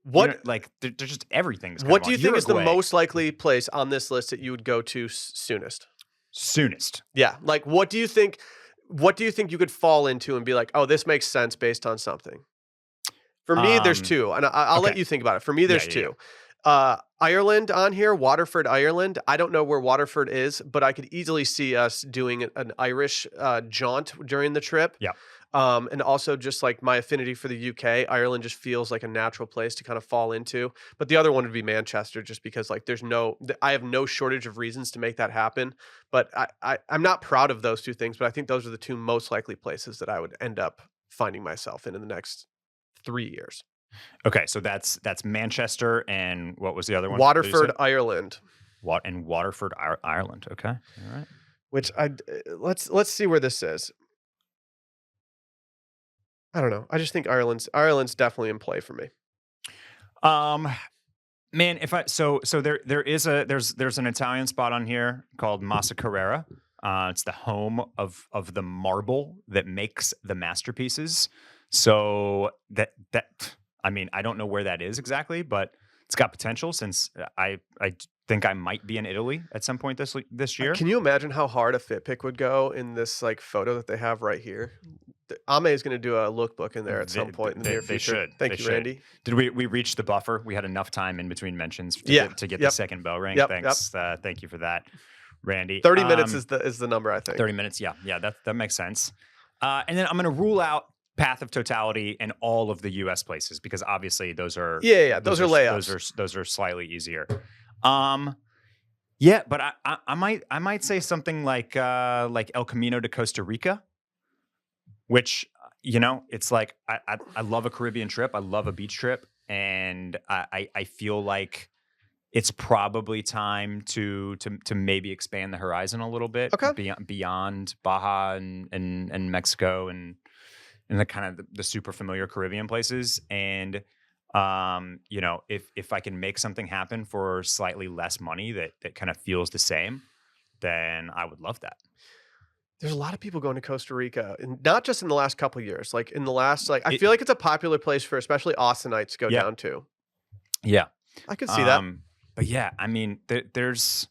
there's just everything. What do you think is the most likely place on this list that you would go to soonest? Soonest. Yeah. Like, what do you think you could fall into and be like, oh, this makes sense based on something? For me, there's 2, and I'll let you think about it. For me, there's 2. Ireland on here, Waterford, Ireland. I don't know where Waterford is, but I could easily see us doing an Irish jaunt during the trip. Yeah. And also just like my affinity for the UK, Ireland just feels like a natural place to kind of fall into. But the other one would be Manchester, just because like I have no shortage of reasons to make that happen. But I'm not proud of those two things, but I think those are the two most likely places that I would end up finding myself in the next 3 years. Okay, so that's Manchester, and what was the other one? That you Waterford, said? Ireland. Waterford, Ireland. Okay, all right. Which let's see where this is. I don't know. I just think Ireland's definitely in play for me. Um, Man, if I so there is there's an Italian spot on here called Massa Carrera. It's the home of the marble that makes the masterpieces. So that I mean, I don't know where that is exactly, but it's got potential since I think I might be in Italy at some point this year. Can you imagine how hard a fit pick would go in this like photo that they have right here? Ame is going to do a lookbook in there at some point in the near They future. should. Thank They you, should. Randy. Did we reach the buffer? We had enough time in between mentions Yeah. to get the Yep. second bell ring. Yep. Thanks. Thank you for that, Randy. 30 minutes is the number, I think. 30 minutes. Yeah, that makes sense. And then I'm going to rule out Path of Totality and all of the U.S. places because obviously those are Yeah. Those are layups. Those are slightly easier. Yeah, but I might say something like El Camino to Costa Rica, which it's like I love a Caribbean trip. I love a beach trip, and I feel like it's probably time to maybe expand the horizon a little bit beyond Baja and Mexico and the kind of the super familiar Caribbean places. And if I can make something happen for slightly less money that kind of feels the same, then I would love that. There's a lot of people going to Costa Rica, and not just in the last couple of years. Like in the last, I feel like it's a popular place for especially Austinites to go down to. Yeah, I could see that. But yeah, I mean, there's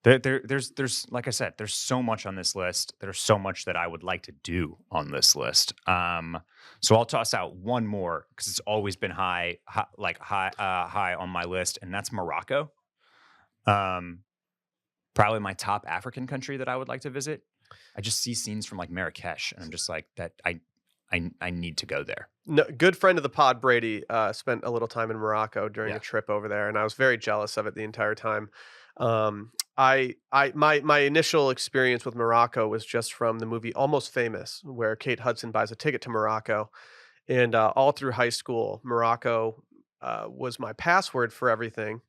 like I said, there's so much on this list. There's so much that I would like to do on this list. So I'll toss out one more because it's always been high on my list, and that's Morocco. Probably my top African country that I would like to visit. I just see scenes from like Marrakesh, and I'm just like that. I need to go there. No, good friend of the pod, Brady, spent a little time in Morocco during a trip over there, and I was very jealous of it the entire time. My initial experience with Morocco was just from the movie Almost Famous, where Kate Hudson buys a ticket to Morocco, and all through high school, Morocco was my password for everything.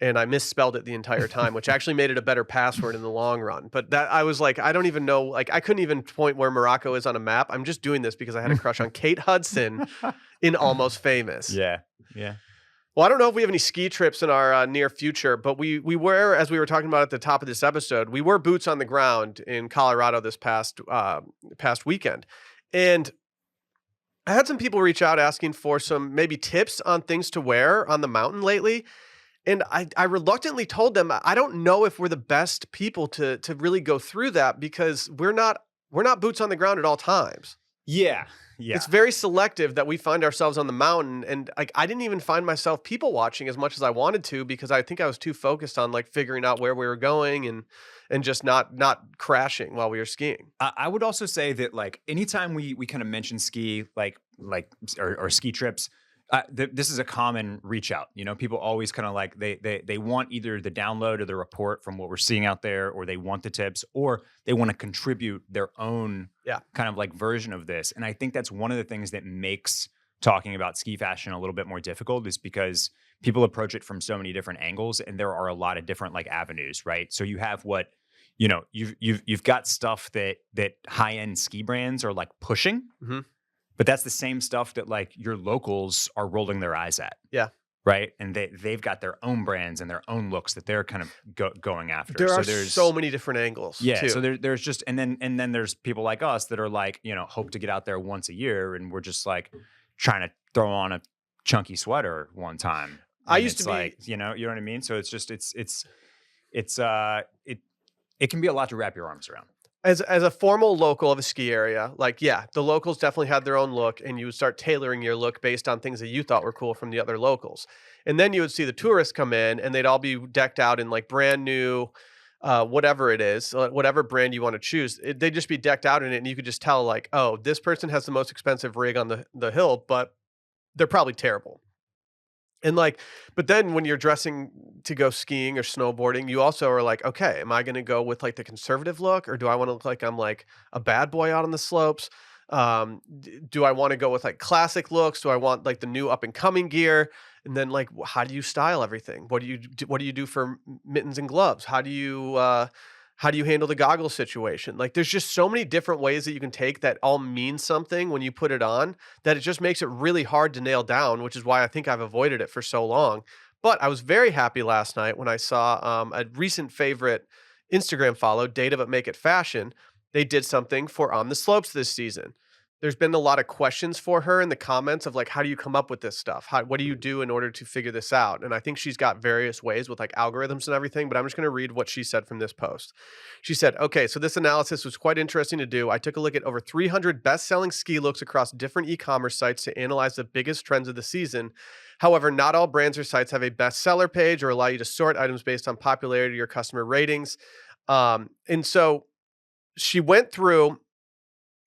And I misspelled it the entire time, which actually made it a better password in the long run. But that I was like, I don't even know, like I couldn't even point where Morocco is on a map. I'm just doing this because I had a crush on Kate Hudson in Almost Famous. Yeah. Well, I don't know if we have any ski trips in our near future, but we were, as we were talking about at the top of this episode, we were boots on the ground in Colorado this past weekend. And I had some people reach out asking for some maybe tips on things to wear on the mountain lately. And I reluctantly told them, I don't know if we're the best people to really go through that because we're not boots on the ground at all times. Yeah. It's very selective that we find ourselves on the mountain. And like, I didn't even find myself people watching as much as I wanted to because I think I was too focused on like figuring out where we were going and just not crashing while we were skiing. I would also say that like anytime we kind of mention ski, or ski trips, this is a common reach out. People always kind of like they want either the download or the report from what we're seeing out there, or they want the tips, or they want to contribute their own kind of like version of this. And I think that's one of the things that makes talking about ski fashion a little bit more difficult is because people approach it from so many different angles, and there are a lot of different like avenues, right? So you have what you've got stuff that high end ski brands are like pushing. Mm-hmm. But that's the same stuff that like your locals are rolling their eyes at. Yeah. Right. And they've got their own brands and their own looks that they're kind of going after. There's so many different angles. Yeah. Too. So there's just, and then there's people like us that are like, hope to get out there once a year. And we're just like trying to throw on a chunky sweater one time. And I used to be like, you know what I mean? So it's just, it can be a lot to wrap your arms around. As a formal local of a ski area, like, yeah, the locals definitely had their own look, and you would start tailoring your look based on things that you thought were cool from the other locals. And then you would see the tourists come in, and they'd all be decked out in like brand new whatever it is, whatever brand you want to choose, they'd just be decked out in it, and you could just tell like, oh, this person has the most expensive rig on the hill, but they're probably terrible. And like, but then when you're dressing to go skiing or snowboarding, you also are like, okay, am I going to go with like the conservative look, or do I want to look like I'm like a bad boy out on the slopes? Do I want to go with like classic looks? Do I want like the new up and coming gear? And then like, how do you style everything? What do you do for mittens and gloves? How do you handle the goggle situation? Like, there's just so many different ways that you can take that all mean something when you put it on, that it just makes it really hard to nail down, which is why I think I've avoided it for so long. But I was very happy last night when I saw a recent favorite Instagram follow, Data But Make It Fashion. They did something for On the Slopes this season. There's been a lot of questions for her in the comments of like, how do you come up with this stuff? What do you do in order to figure this out? And I think she's got various ways with like algorithms and everything, but I'm just going to read what she said from this post. She said, okay, so this analysis was quite interesting to do. I took a look at over 300 best-selling ski looks across different e-commerce sites to analyze the biggest trends of the season. However, not all brands or sites have a bestseller page or allow you to sort items based on popularity or customer ratings. And so she went through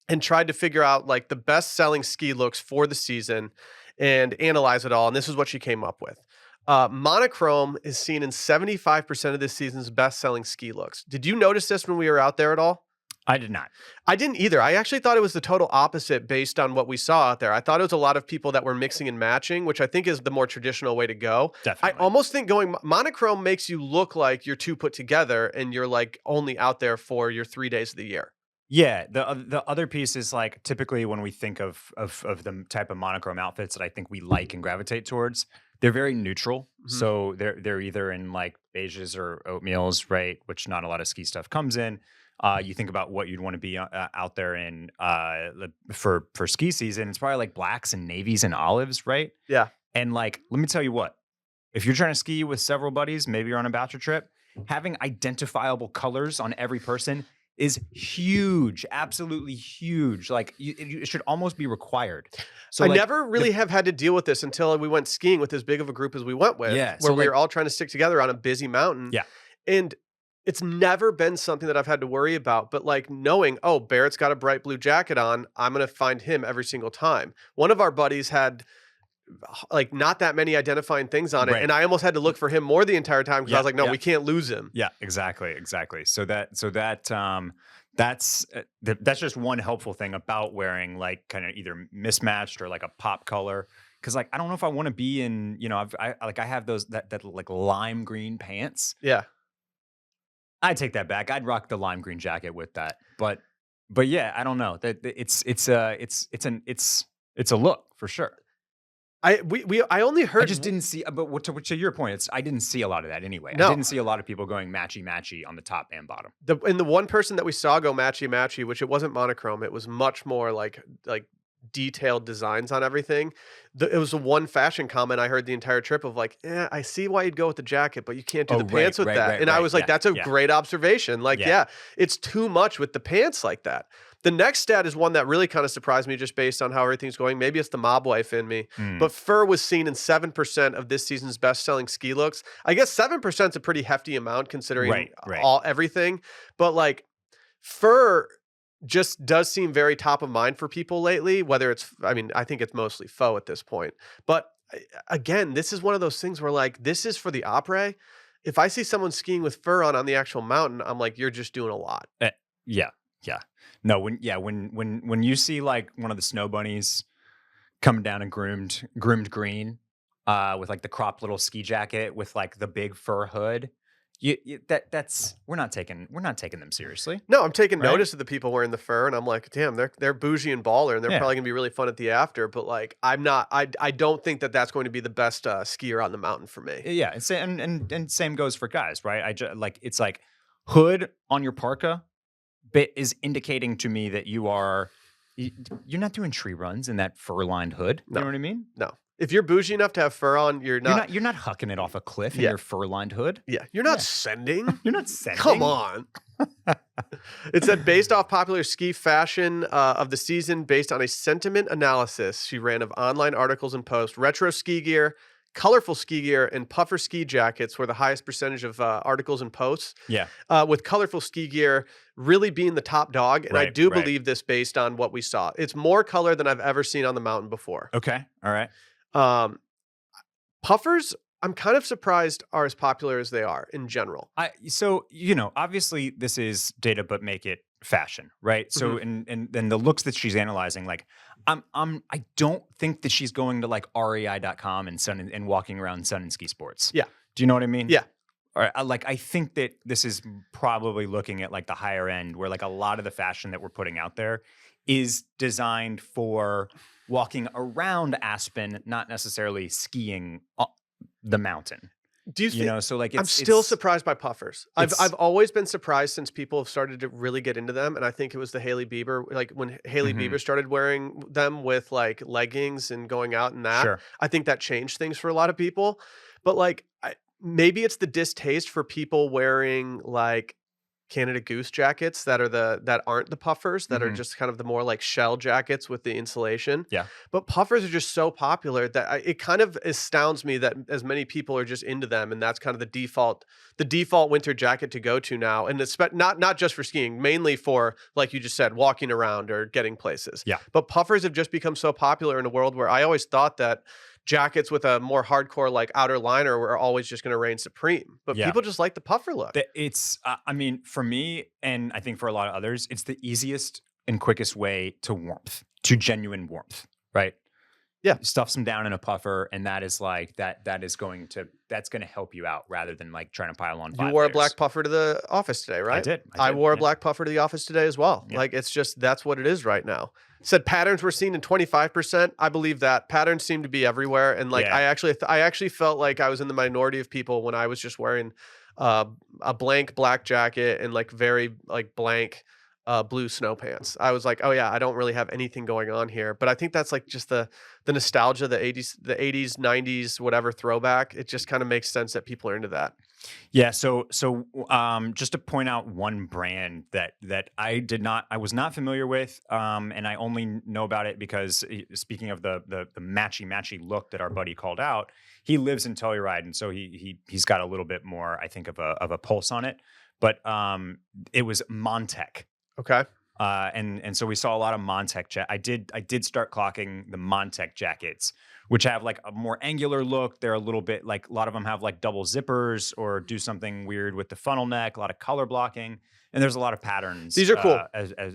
and tried to figure out like the best selling ski looks for the season and analyze it all. And this is what she came up with. Monochrome is seen in 75% of this season's best selling ski looks. Did you notice this when we were out there at all? I did not. I didn't either. I actually thought it was the total opposite based on what we saw out there. I thought it was a lot of people that were mixing and matching, which I think is the more traditional way to go. Definitely. I almost think going monochrome makes you look like you're two put together and you're like only out there for your 3 days of the year. Yeah, the other piece is like typically when we think of the type of monochrome outfits that I think we like and gravitate towards, they're very neutral. So they're either in like beiges or oatmeals, right? Which not a lot of ski stuff comes in. You think about what you'd want to be out there in for ski season. It's probably like blacks and navies and olives, right? Yeah. And like, let me tell you what, if you're trying to ski with several buddies, maybe you're on a bachelor trip, having identifiable colors on every person is huge, absolutely huge. Like it should almost be required. So I like, never really have had to deal with this until we went skiing with as big of a group as we went with, Yeah, where so we like- were all trying to stick together on a busy mountain. Yeah. And it's never been something that I've had to worry about, but like knowing, oh, Barrett's got a bright blue jacket on, I'm going to find him every single time. One of our buddies had like not that many identifying things on it, Right. and I almost had to look for him more the entire time because I was like, no, Yeah. we can't lose him. Yeah, exactly. That's just one helpful thing about wearing like kind of either mismatched or like a pop color. Cause like, I don't know if I want to be in, I have those, that like lime green pants. Yeah. I take that back. I'd rock the lime green jacket with that. But yeah, I don't know. That it's a look for sure. I only heard I just didn't see, but to your point, I didn't see a lot of that anyway. No. I didn't see a lot of people going matchy on the top and bottom. the one person that we saw go matchy, which it wasn't monochrome, it was much more like detailed designs on everything. It was the one fashion comment I heard the entire trip of like, yeah, I see why you'd go with the jacket, but you can't do Oh, the pants right, with right, that. right, And I right. was like, Yeah, that's a yeah. great observation. Like, Yeah. yeah, it's too much with the pants like that. The next stat is one that really kind of surprised me just based on how everything's going. Maybe it's the mob wife in me, but fur was seen in 7% of this season's best-selling ski looks. I guess 7% is a pretty hefty amount considering Right. everything, but like fur just does seem very top of mind for people lately, whether it's, I mean, I think it's mostly faux at this point. But again, this is one of those things where like, this is for the après. If I see someone skiing with fur on the actual mountain, I'm like, you're just doing a lot. Yeah. No, when you see like one of the snow bunnies coming down in groomed green, with like the cropped little ski jacket with like the big fur hood, that's we're not taking them seriously. No, I'm taking Right? notice of the people wearing the fur, and I'm like, damn, they're bougie and baller, and they're Yeah. probably gonna be really fun at the after. But like, I'm not. I don't think that that's going to be the best skier on the mountain for me. Yeah, and same goes for guys, right? Like it's like hood on your parka bit is indicating to me that you're not doing tree runs in that fur lined hood. You No. know what I mean? No, if you're bougie enough to have fur on, you're not. You're not hucking it off a cliff in Yeah. your fur lined hood. Yeah, you're not Yeah. sending. You're not sending. Come on. It said based off popular ski fashion of the season, based on a sentiment analysis she ran of online articles and posts, retro ski gear, colorful ski gear and puffer ski jackets were the highest percentage of articles and posts, Yeah. with colorful ski gear really being the top dog. And I Right, do right. believe this based on what we saw. It's more color than I've ever seen on the mountain before. Okay. All right. Um, Puffers, I'm kind of surprised are as popular as they are in general. So obviously this is data, but make it fashion, right? So Mhm. and then the looks that she's analyzing, like I don't think that she's going to like rei.com and walking around Sun and Ski Sports. Yeah. Do you know what I mean? Yeah. Or like I think that this is probably looking at like the higher end, where like a lot of the fashion that we're putting out there is designed for walking around Aspen, not necessarily skiing the mountain. Do you think So like I'm still surprised by puffers. it's I've always been surprised since people have started to really get into them, and I think it was the Hailey Bieber, like when Hailey Mhm. Bieber started wearing them with like leggings and going out in that. Sure. I think that changed things for a lot of people. But like, maybe it's the distaste for people wearing like Canada Goose jackets that aren't the puffers, that are Mhm. just kind of the more like shell jackets with the insulation. Yeah. But puffers are just so popular that it kind of astounds me that as many people are just into them, and that's kind of the default winter jacket to go to now, and it's not just for skiing, mainly for, like you just said, walking around or getting places. Yeah. But puffers have just become so popular in a world where I always thought that jackets with a more hardcore like outer liner were always just going to reign supreme. But Yeah. people just like the puffer look. It's, I mean, for me, and I think for a lot of others, it's the easiest and quickest way to warmth, to genuine warmth, right? Yeah. Stuff some down in a puffer, and that is like that's going to help you out rather than like trying to pile on You 5 wore a layers. black puffer to the office today, right? I did. I wore a yeah. black puffer to the office today as well. Yeah. Like, it's just, that's what it is right now. Said patterns were seen in 25%. I believe that. Patterns seem to be everywhere. And like, Yeah. I actually felt like I was in the minority of people when I was just wearing a blank black jacket and like very like blank blue snow pants. I was like, oh yeah, I don't really have anything going on here. But I think that's like just the nostalgia, the 80s, 90s, whatever throwback. It just kind of makes sense that people are into that. Yeah, so just to point out one brand that I was not familiar with, and I only know about it because speaking of the matchy look that our buddy called out, he lives in Telluride, and so he's got a little bit more, I think, of a pulse on it. But it was Montec. Okay. And so we saw a lot of Montec. I did start clocking the Montec jackets, which have like a more angular look. They're a little bit like, a lot of them have like double zippers or do something weird with the funnel neck. A lot of color blocking, and there's a lot of patterns. These are cool.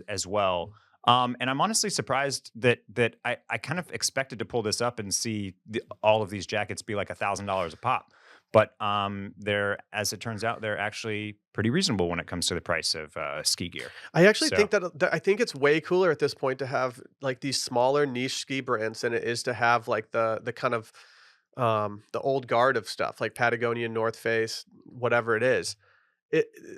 As well. And I'm honestly surprised that I kind of expected to pull this up and see all of these jackets be like $1,000 a pop. But as it turns out, they're actually pretty reasonable when it comes to the price of ski gear. I actually So- think that I think it's way cooler at this point to have like these smaller niche ski brands than it is to have like the kind of the old guard of stuff like Patagonia, North Face, whatever it is.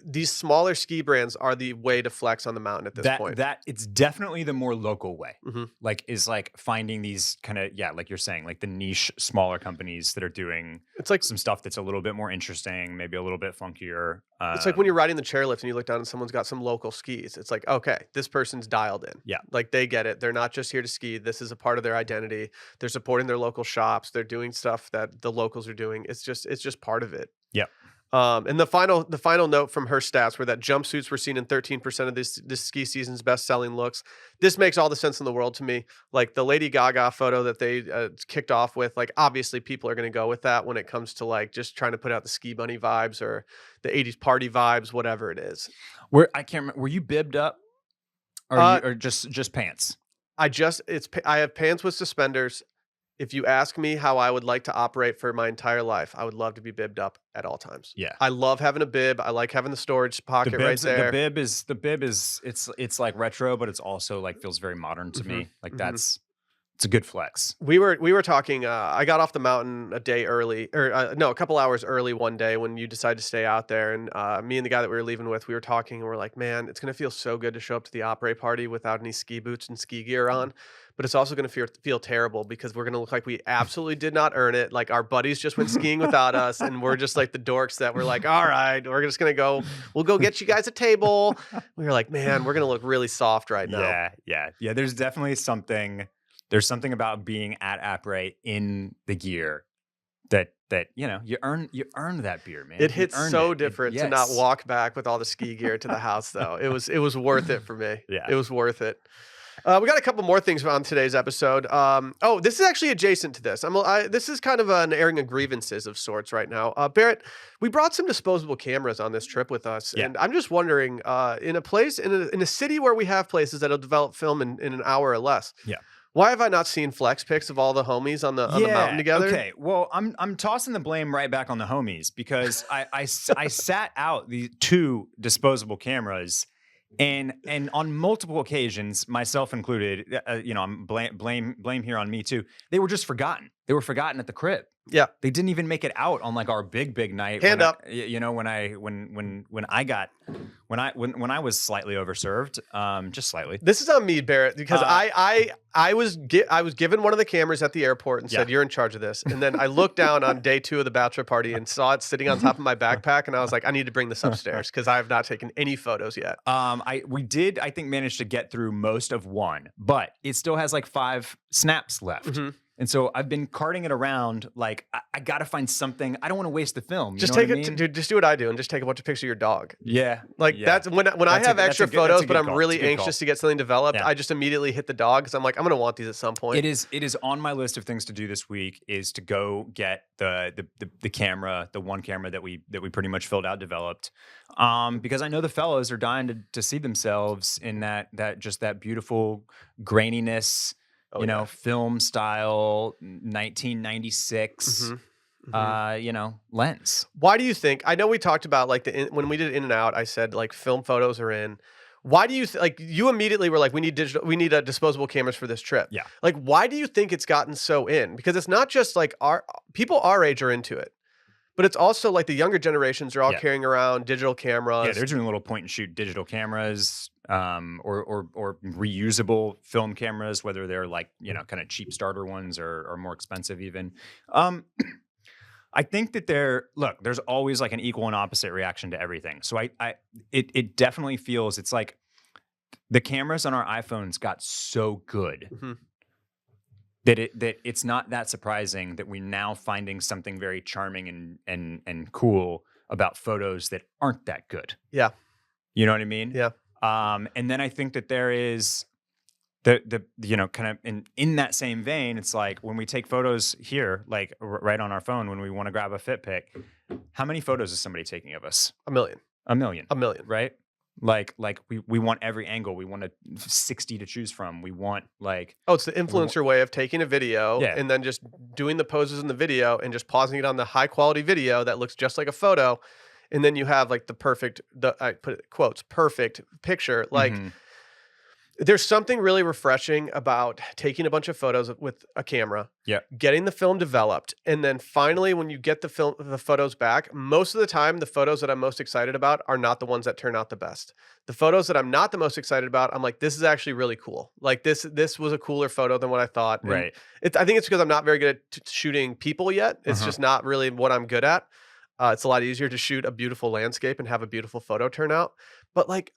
These smaller ski brands are the way to flex on the mountain at this point. That it's definitely the more local way. Mhm. Like is like finding these kind of, yeah, like you're saying, like the niche smaller companies that are doing It's like some stuff that's a little bit more interesting, maybe a little bit funkier. it's like when you're riding the chairlift and you look down and someone's got some local skis. It's like, okay, this person's dialed in. Yeah. Like they get it. They're not just here to ski. This is a part of their identity. They're supporting their local shops. They're doing stuff that the locals are doing. It's just part of it. Yeah. And the final note from her stats were that jumpsuits were seen in 13% of this ski season's best selling looks. This makes all the sense in the world to me. Like the Lady Gaga photo that they kicked off with, like obviously people are going to go with that when it comes to like just trying to put out the ski bunny vibes or the 80s party vibes, whatever it is. I can't remember. Were you bibbed up, or or just pants? I have pants with suspenders. If you ask me how I would like to operate for my entire life, I would love to be bibbed up at all times. Yeah. I love having a bib. I like having the storage pocket right there. The bib is it's like retro, but it's also like feels very modern to me. Like it's a good flex. We were talking. I got off the mountain a day early, or no, a couple hours early one day when you decided to stay out there. And me and the guy that we were leaving with, we were talking, and we're like, man, it's gonna feel so good to show up to the après party without any ski boots and ski gear on. But it's also gonna feel terrible because we're gonna look like we absolutely did not earn it. Like our buddies just went skiing without us, and we're just like the dorks that were like, all right, we're just gonna go. We'll go get you guys a table. We were like, man, we're gonna look really soft right now. Yeah. There's definitely something. There's something about being at Après in the gear that you earn that beer, man. It You hits earned so it. different to not Yes. walk back with all the ski gear to the house, though. It was worth it for me. Yeah. It was worth it. We got a couple more things on today's episode. This is actually adjacent to this. This is kind of an airing of grievances of sorts right now. Barrett, we brought some disposable cameras on this trip with us, Yeah. and I'm just wondering, in a city where we have places that'll develop film in an hour or less, Yeah. why have I not seen flex pics of all the homies on the mountain together? Okay. Well, I'm tossing the blame right back on the homies because I sat out the 2 disposable cameras, and on multiple occasions, myself included, I'm blame here on me too. They were just forgotten. They were forgotten at the crib. Yeah. They didn't even make it out on like our big night. Hand up. When I was slightly overserved, just slightly. This is on me, Barrett, because I was given one of the cameras at the airport and said, "You're in charge of this." And then I looked down on day 2 of the bachelor party and saw it sitting on top of my backpack, and I was like, "I need to bring this upstairs because I have not taken any photos yet." We did, I think, manage to get through most of one, but it still has like 5 snaps left. Mm-hmm. And so I've been carting it around. Like I got to find something. I don't want to waste the film. Just know take what I it, mean? dude. Just do what I do and just take a bunch of pictures of your dog. Yeah, Like yeah. that's when I That's have a extra good- photos, that's a but good I'm call. really It's a good anxious call. to get something developed. Yeah. I just immediately hit the dog because I'm like, I'm gonna want these at some point. It is on my list of things to do this week is to go get the camera, the one camera that we pretty much filled out, developed, because I know the fellows are dying to see themselves in that just that beautiful graininess, film style 1996. Lens. Why do you think? I know we talked about like when we did In and Out, I said like film photos are in. Why do you like you immediately were like we need disposable cameras for this trip? Yeah. Like why do you think it's gotten so in? Because it's not just like people our age are into it, but it's also like the younger generations are all carrying around digital cameras. Yeah, they're doing little point and shoot digital cameras, or reusable film cameras, whether they're like kind of cheap starter ones or more expensive even. I think that there's always like an equal and opposite reaction to everything. So it definitely feels, it's like the cameras on our iPhones got so good that it's not that surprising that we're now finding something very charming and cool about photos that aren't that good. Yeah. You know what I mean? Yeah. And then I think that there is the kind of in that same vein, it's like when we take photos here, like right on our phone, when we want to grab a fit pic, how many photos is somebody taking of us? A million. A million, right? Like we want every angle. We want 60 to choose from. We want like, it's the influencer way of taking a video Yeah. and then just doing the poses in the video and just pausing it on the high quality video that looks just like a photo. And then you have like I put it quotes, perfect picture. Like there's something really refreshing about taking a bunch of photos with a camera, getting the film developed, and then finally when you get the photos back, most of the time the photos that I'm most excited about are not the ones that turn out the best. The photos that I'm not the most excited about, I'm like, this is actually really cool. Like this was a cooler photo than what I thought. And right. I think it's because I'm not very good at shooting people yet. It's just not really what I'm good at. It's a lot easier to shoot a beautiful landscape and have a beautiful photo turn out. But like,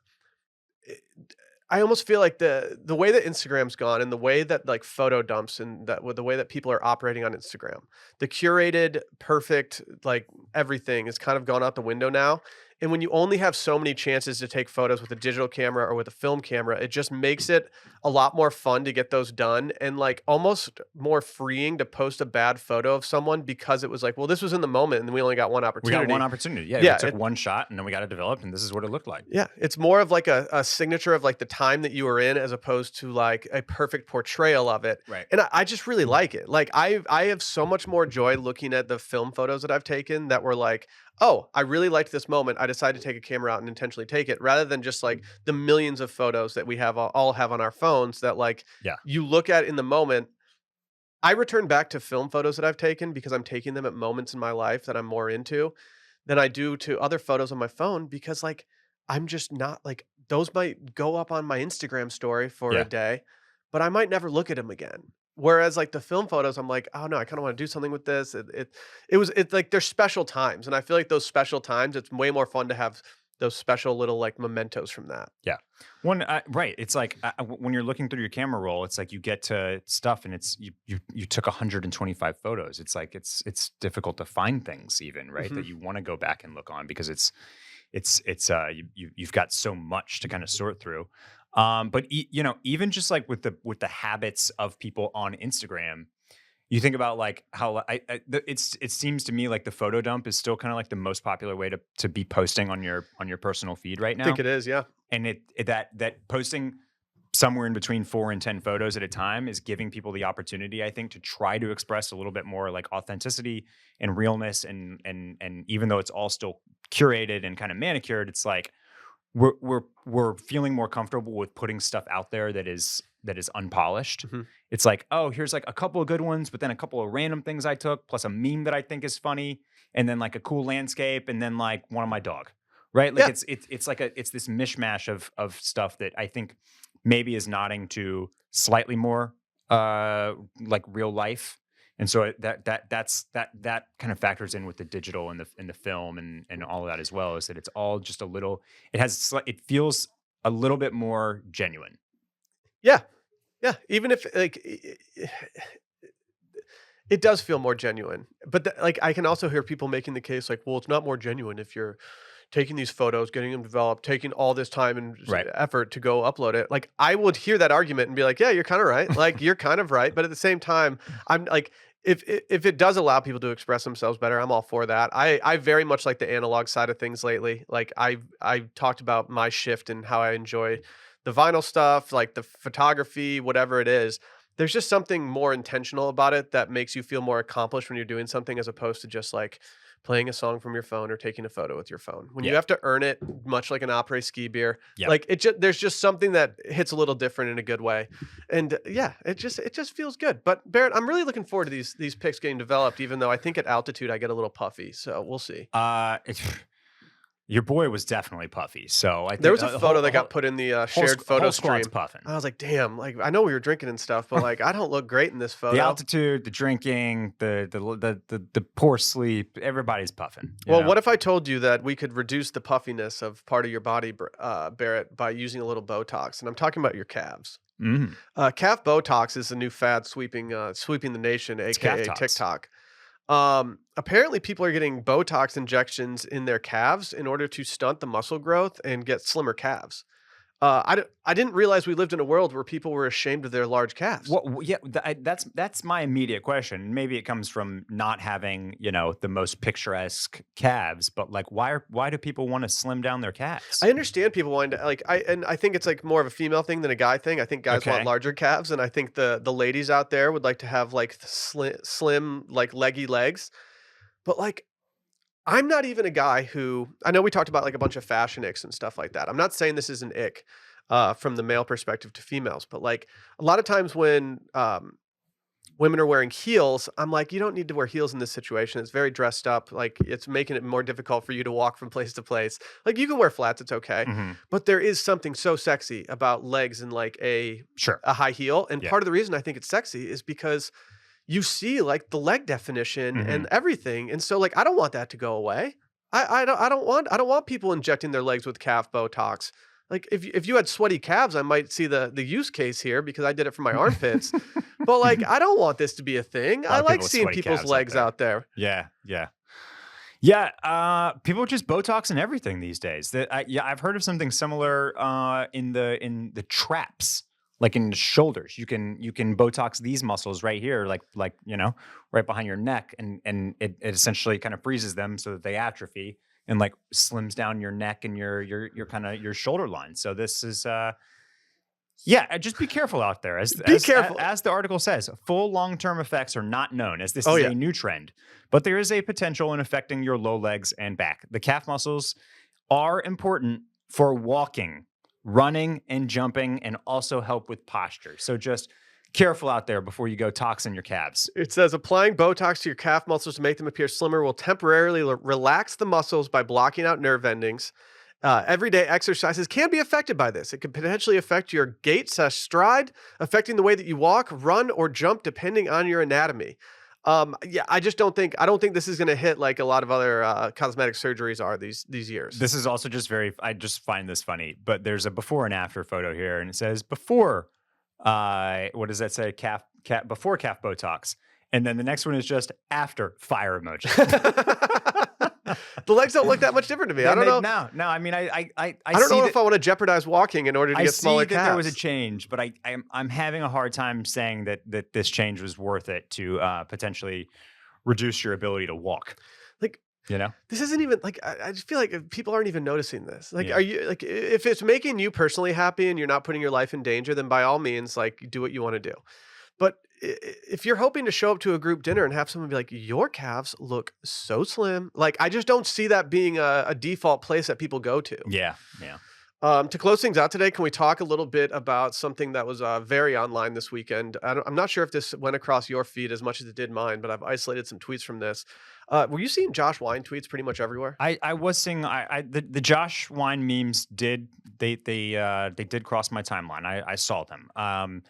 I almost feel like the way that Instagram's gone and the way that like photo dumps and the way that people are operating on Instagram, the curated, perfect, like everything is kind of gone out the window now. And when you only have so many chances to take photos with a digital camera or with a film camera, it just makes it a lot more fun to get those done and like almost more freeing to post a bad photo of someone because it was like, well, this was in the moment and we only got one opportunity. We got one opportunity. Yeah. We took one shot and then we got it developed and this is what it looked like. Yeah. It's more of like a signature of like the time that you were in as opposed to like a perfect portrayal of it. Right. And I just really like it. Like I have so much more joy looking at the film photos that I've taken that were like, oh, I really liked this moment. I decided to take a camera out and intentionally take it rather than just like the millions of photos that we all have on our phones that like you look at in the moment. I return back to film photos that I've taken because I'm taking them at moments in my life that I'm more into than I do to other photos on my phone because like I'm just not like those might go up on my Instagram story for a day, but I might never look at them again. Whereas like the film photos, I'm like, oh no, I kind of want to do something with this. It's like there's special times. And I feel like those special times, it's way more fun to have those special little like mementos from that. Yeah. Right. It's like when you're looking through your camera roll, it's like you get to stuff and it's you took 125 photos. It's like it's difficult to find things even, right? Mhm. That you want to go back and look on because you've got so much to kind of sort through. But even just like with the habits of people on Instagram, you think about like how it seems to me like the photo dump is still kind of like the most popular way to be posting on your personal feed right I think now. it is, yeah. And that posting somewhere in between 4 and 10 photos at a time is giving people the opportunity, I think, to try to express a little bit more like authenticity and realness. And even though it's all still curated and kind of manicured, it's like we're feeling more comfortable with putting stuff out there that is unpolished. Mhm. It's like, oh, here's like a couple of good ones, but then a couple of random things I took, plus a meme that I think is funny, and then like a cool landscape, and then like one of my dog. Right? Like Yeah. it's this mishmash of stuff that I think maybe is nodding to slightly more like real life. And so that kind of factors in with the digital and the film and all of that as well, is that it's all just a little, it feels a little bit more genuine. Yeah. Yeah. Even if like it does feel more genuine. But like I can also hear people making the case like, well, it's not more genuine if you're taking these photos, getting them developed, taking all this time and Right. effort to go upload it. Like I would hear that argument and be like, yeah, you're kind of right. Like you're kind of right. But at the same time, I'm like, if it does allow people to express themselves better, I'm all for that. I very much like the analog side of things lately. Like I talked about my shift and how I enjoy the vinyl stuff, like the photography, whatever it is. There's just something more intentional about it that makes you feel more accomplished when you're doing something as opposed to just like playing a song from your phone or taking a photo with your phone. When you Yeah. have to earn it, much like an après ski beer, Yeah. like there's just something that hits a little different in a good way. And yeah, it just feels good. But Barrett, I'm really looking forward to these picks getting developed, even though I think at altitude I get a little puffy. So we'll see. It's Your boy was definitely puffy. So I think There was a photo that got put in the shared photo whole squad's stream. puffing. I was like, damn, like I know we were drinking and stuff, but like I don't look great in this The photo. altitude, the drinking, the poor sleep, everybody's puffing. Well, what if I told you that we could reduce the puffiness of part of your body, Barrett, by using a little Botox? And I'm talking about your calves. Mm, Calf Botox is a new fad sweeping the nation, it's aka Calftox. TikTok. Apparently, people are getting Botox injections in their calves in order to stunt the muscle growth and get slimmer calves. I didn't realize we lived in a world where people were ashamed of their large calves. Yeah, that's my immediate question. Maybe it comes from not having, the most picturesque calves, but like why do people want to slim down their calves? I understand people wanting to I think it's like more of a female thing than a guy thing. I think guys want Okay. larger calves, and I think the ladies out there would like to have like slim like leggy legs. But like I'm not even a guy who I know we talked about like a bunch of fashion icks and stuff like that. I'm not saying this is an ick from the male perspective to females, but like a lot of times when women are wearing heels, I'm like, you don't need to wear heels in this situation. It's very dressed up. Like it's making it more difficult for you to walk from place to place. Like you can wear flats, it's okay. Hmm. But there is something so sexy about legs in like Sure. a high heel. And Yeah. part of the reason I think it's sexy is because you see like the leg definition Mhm. and everything. And so like I don't want that to go away. I don't want people injecting their legs with calf Botox. Like if you had sweaty calves, I might see the use case here because I did it for my armpits. But like I don't want this to be a thing. A lot I of like people with seeing sweaty people's calves out legs there. out there. Yeah, yeah. Yeah, people are just Botoxing everything these days. I've heard of something similar in the traps, like in the shoulders. You can Botox these muscles right here, like right behind your neck, and it essentially kind of freezes them so that they atrophy and like slims down your neck and your kind of your shoulder line. So this is yeah, just be careful out there. Be careful. As the article says, full long-term effects are not known, as this Oh, is yeah. a new trend. But there is a potential in affecting your low legs and back. The calf muscles are important for walking, running, and jumping, and also help with posture. So just careful out there before you go toxin your calves. It says applying Botox to your calf muscles to make them appear slimmer will temporarily relax the muscles by blocking out nerve endings. Everyday exercises can be affected by this. It could potentially affect your gait/stride, affecting the way that you walk, run, or jump, depending on your anatomy. Yeah, I don't think this is going to hit like a lot of other cosmetic surgeries are these years. This is also just I just find this funny, but there's a before and after photo here, and it says before, what does that say? Before calf Botox. And then the next one is just after fire emoji. The legs don't look that much different to me. I don't know. No. I mean, I don't know if I want to jeopardize walking in order to get smaller calves. That there was a change, but I'm having a hard time saying that this change was worth it to potentially reduce your ability to walk. Like, this isn't even like, I just feel like people aren't even noticing this. Like, Are you like, if it's making you personally happy and you're not putting your life in danger, then by all means, like, do what you want to do. But if you're hoping to show up to a group dinner and have someone be like, your calves look so slim, like, I just don't see that being a default place that people go to. Yeah. To close things out today, can we talk a little bit about something that was very online this weekend? I'm not sure if this went across your feed as much as it did mine, but I've isolated some tweets from this. Were you seeing Josh Wine tweets pretty much everywhere? I was seeing the Josh Wine memes did cross my timeline. I saw them.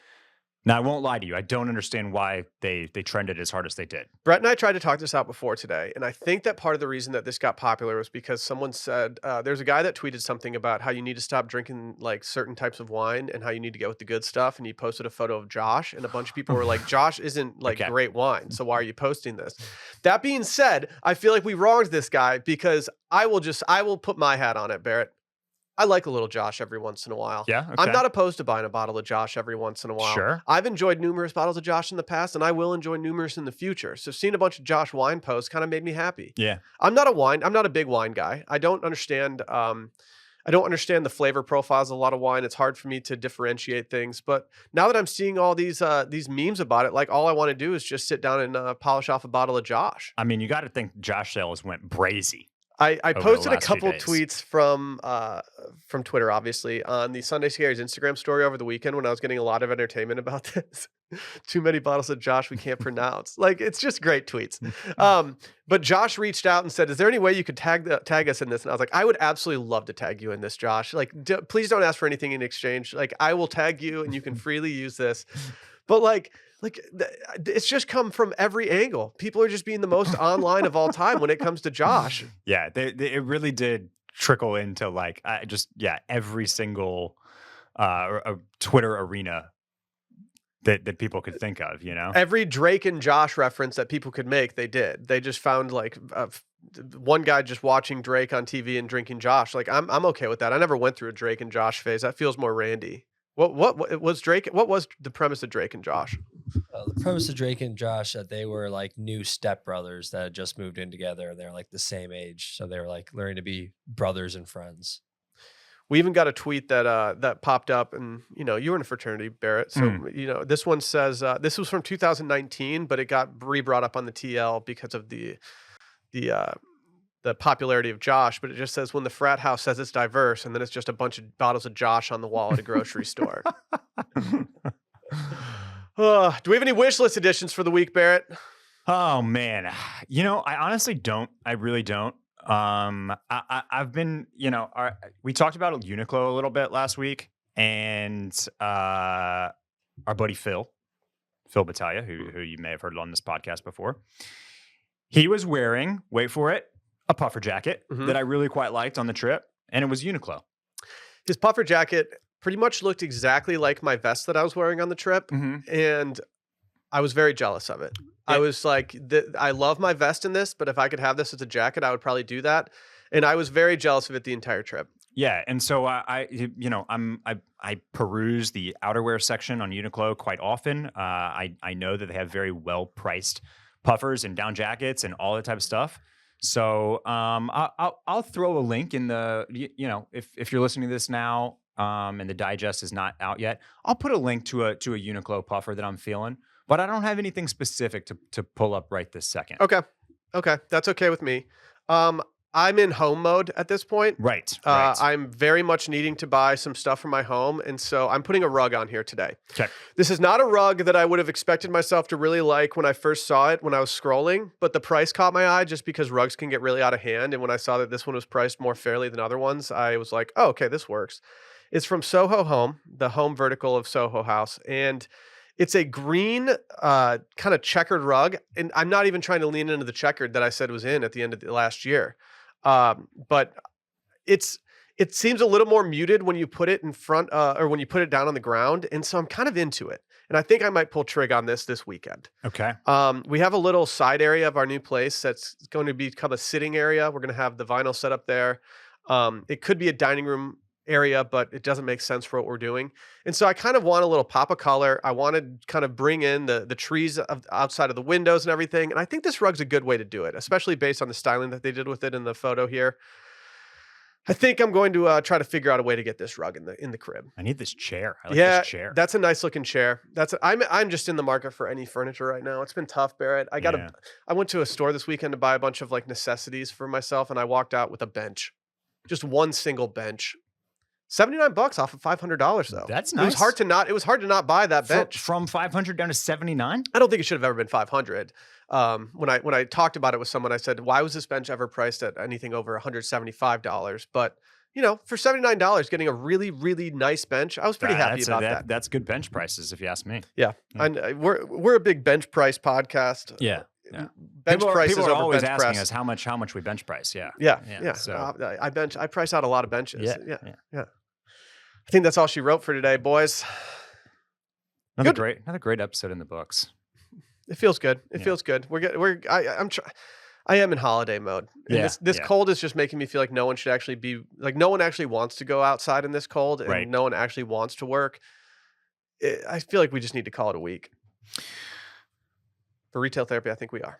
Now, I won't lie to you. I don't understand why they trended as hard as they did. Brett and I tried to talk this out before today, and I think that part of the reason that this got popular was because someone said there's a guy that tweeted something about how you need to stop drinking like certain types of wine and how you need to get with the good stuff, and he posted a photo of Josh, and a bunch of people were like, Josh isn't like great wine, so why are you posting this? That being said, I feel like we wronged this guy because I will put my hat on it, Barrett. I like a little Josh every once in a while. Yeah, okay. I'm not opposed to buying a bottle of Josh every once in a while. Sure. I've enjoyed numerous bottles of Josh in the past, and I will enjoy numerous in the future. So seeing a bunch of Josh wine posts kind of made me happy. Yeah. I'm not a big wine guy. I don't understand the flavor profiles of a lot of wine. It's hard for me to differentiate things. But now that I'm seeing all these memes about it, like all I want to do is just sit down and polish off a bottle of Josh. I mean, you got to think Josh sales went brazy. I posted a couple tweets from Twitter, obviously, on the Sunday Scaries Instagram story over the weekend when I was getting a lot of entertainment about this. Too many bottles of Josh we can't pronounce. Like, it's just great tweets. But Josh reached out and said, is there any way you could tag us in this? And I was like, I would absolutely love to tag you in this, Josh. Like, please don't ask for anything in exchange. Like, I will tag you and you can freely use this. But like it's just come from every angle. People are just being the most online of all time when it comes to Josh. Yeah, it really did trickle into like every single Twitter arena that people could think of. Every Drake and Josh reference that people could make, they did. They just found like one guy just watching Drake on TV and drinking Josh. Like I'm okay with that. I never went through a Drake and Josh phase. That feels more Randy. What was Drake? What was the premise of Drake and Josh? The premise of Drake and Josh that they were like new stepbrothers that had just moved in together. They're like the same age, so they were like learning to be brothers and friends. We even got a tweet that popped up, and you were in a fraternity, Barrett. So this one says this was from 2019, but it got re-brought up on the TL because of the popularity of Josh, but it just says when the frat house says it's diverse, and then it's just a bunch of bottles of Josh on the wall at a grocery store. Do we have any wish list additions for the week, Barrett? Oh man, I honestly don't. I really don't. I've been, we talked about Uniqlo a little bit last week, and our buddy Phil Battaglia, who you may have heard on this podcast before, he was wearing, wait for it, a puffer jacket that I really quite liked on the trip, and it was Uniqlo. His puffer jacket pretty much looked exactly like my vest that I was wearing on the trip, and I was very jealous of it. I was like, I love my vest in this, but if I could have this as a jacket, I would probably do that. And I was very jealous of it the entire trip. Yeah, and so I peruse the outerwear section on Uniqlo quite often. I know that they have very well priced puffers and down jackets and all that type of stuff. So I'll throw a link in the if you're listening to this now and the digest is not out yet, I'll put a link to a Uniqlo puffer that I'm feeling, but I don't have anything specific to pull up right this second. Okay, that's okay with me. I'm in home mode at this point. Right. I'm very much needing to buy some stuff for my home, and so I'm putting a rug on here today. Okay. This is not a rug that I would have expected myself to really like when I first saw it when I was scrolling, but the price caught my eye just because rugs can get really out of hand, and when I saw that this one was priced more fairly than other ones, I was like, oh, okay, this works. It's from Soho Home, the home vertical of Soho House, and It's a green, kind of checkered rug, and I'm not even trying to lean into the checkered that I said was in at the end of the last year. But it seems a little more muted when you put it in front, or when you put it down on the ground, and so I'm kind of into it. And I think I might pull trig on this weekend. Okay. We have a little side area of our new place that's going to become a sitting area. We're going to have the vinyl set up there. It could be a dining room area, but it doesn't make sense for what we're doing. And so I kind of want a little pop of color. I want to kind of bring in the trees outside of the windows and everything. And I think this rug's a good way to do it, especially based on the styling that they did with it in the photo here. I think I'm going to try to figure out a way to get this rug in the crib. I need this chair. I like Yeah, this chair. that's a nice looking chair. I'm just in the market for any furniture right now. It's been tough, Barrett. Yeah. I went to a store this weekend to buy a bunch of like necessities for myself, and I walked out with a bench, just one single bench. $79 off of $500 though. That's It was nice. hard to not buy that bench. From 500 down to 79. I don't think it should have ever been 500. When I talked about it with someone, I said, "Why was this bench ever priced at anything over $175?" But for $79, getting a really, really nice bench, I was pretty happy about that. That's good bench prices, if you ask me. Yeah, and we're a big bench price podcast. Yeah. Bench prices people are over always bench asking press. us how much we bench price. Yeah. Yeah. So I price out a lot of benches. Yeah. I think that's all she wrote for today, boys. another great episode in the books. It feels good. It Yeah. feels good. I am in holiday mode. And Yeah, this yeah. cold is just making me feel like no one should actually be like, no one actually wants to go outside in this cold, and Right. no one actually wants to work. I feel like we just need to call it a week. For retail therapy, I think we are.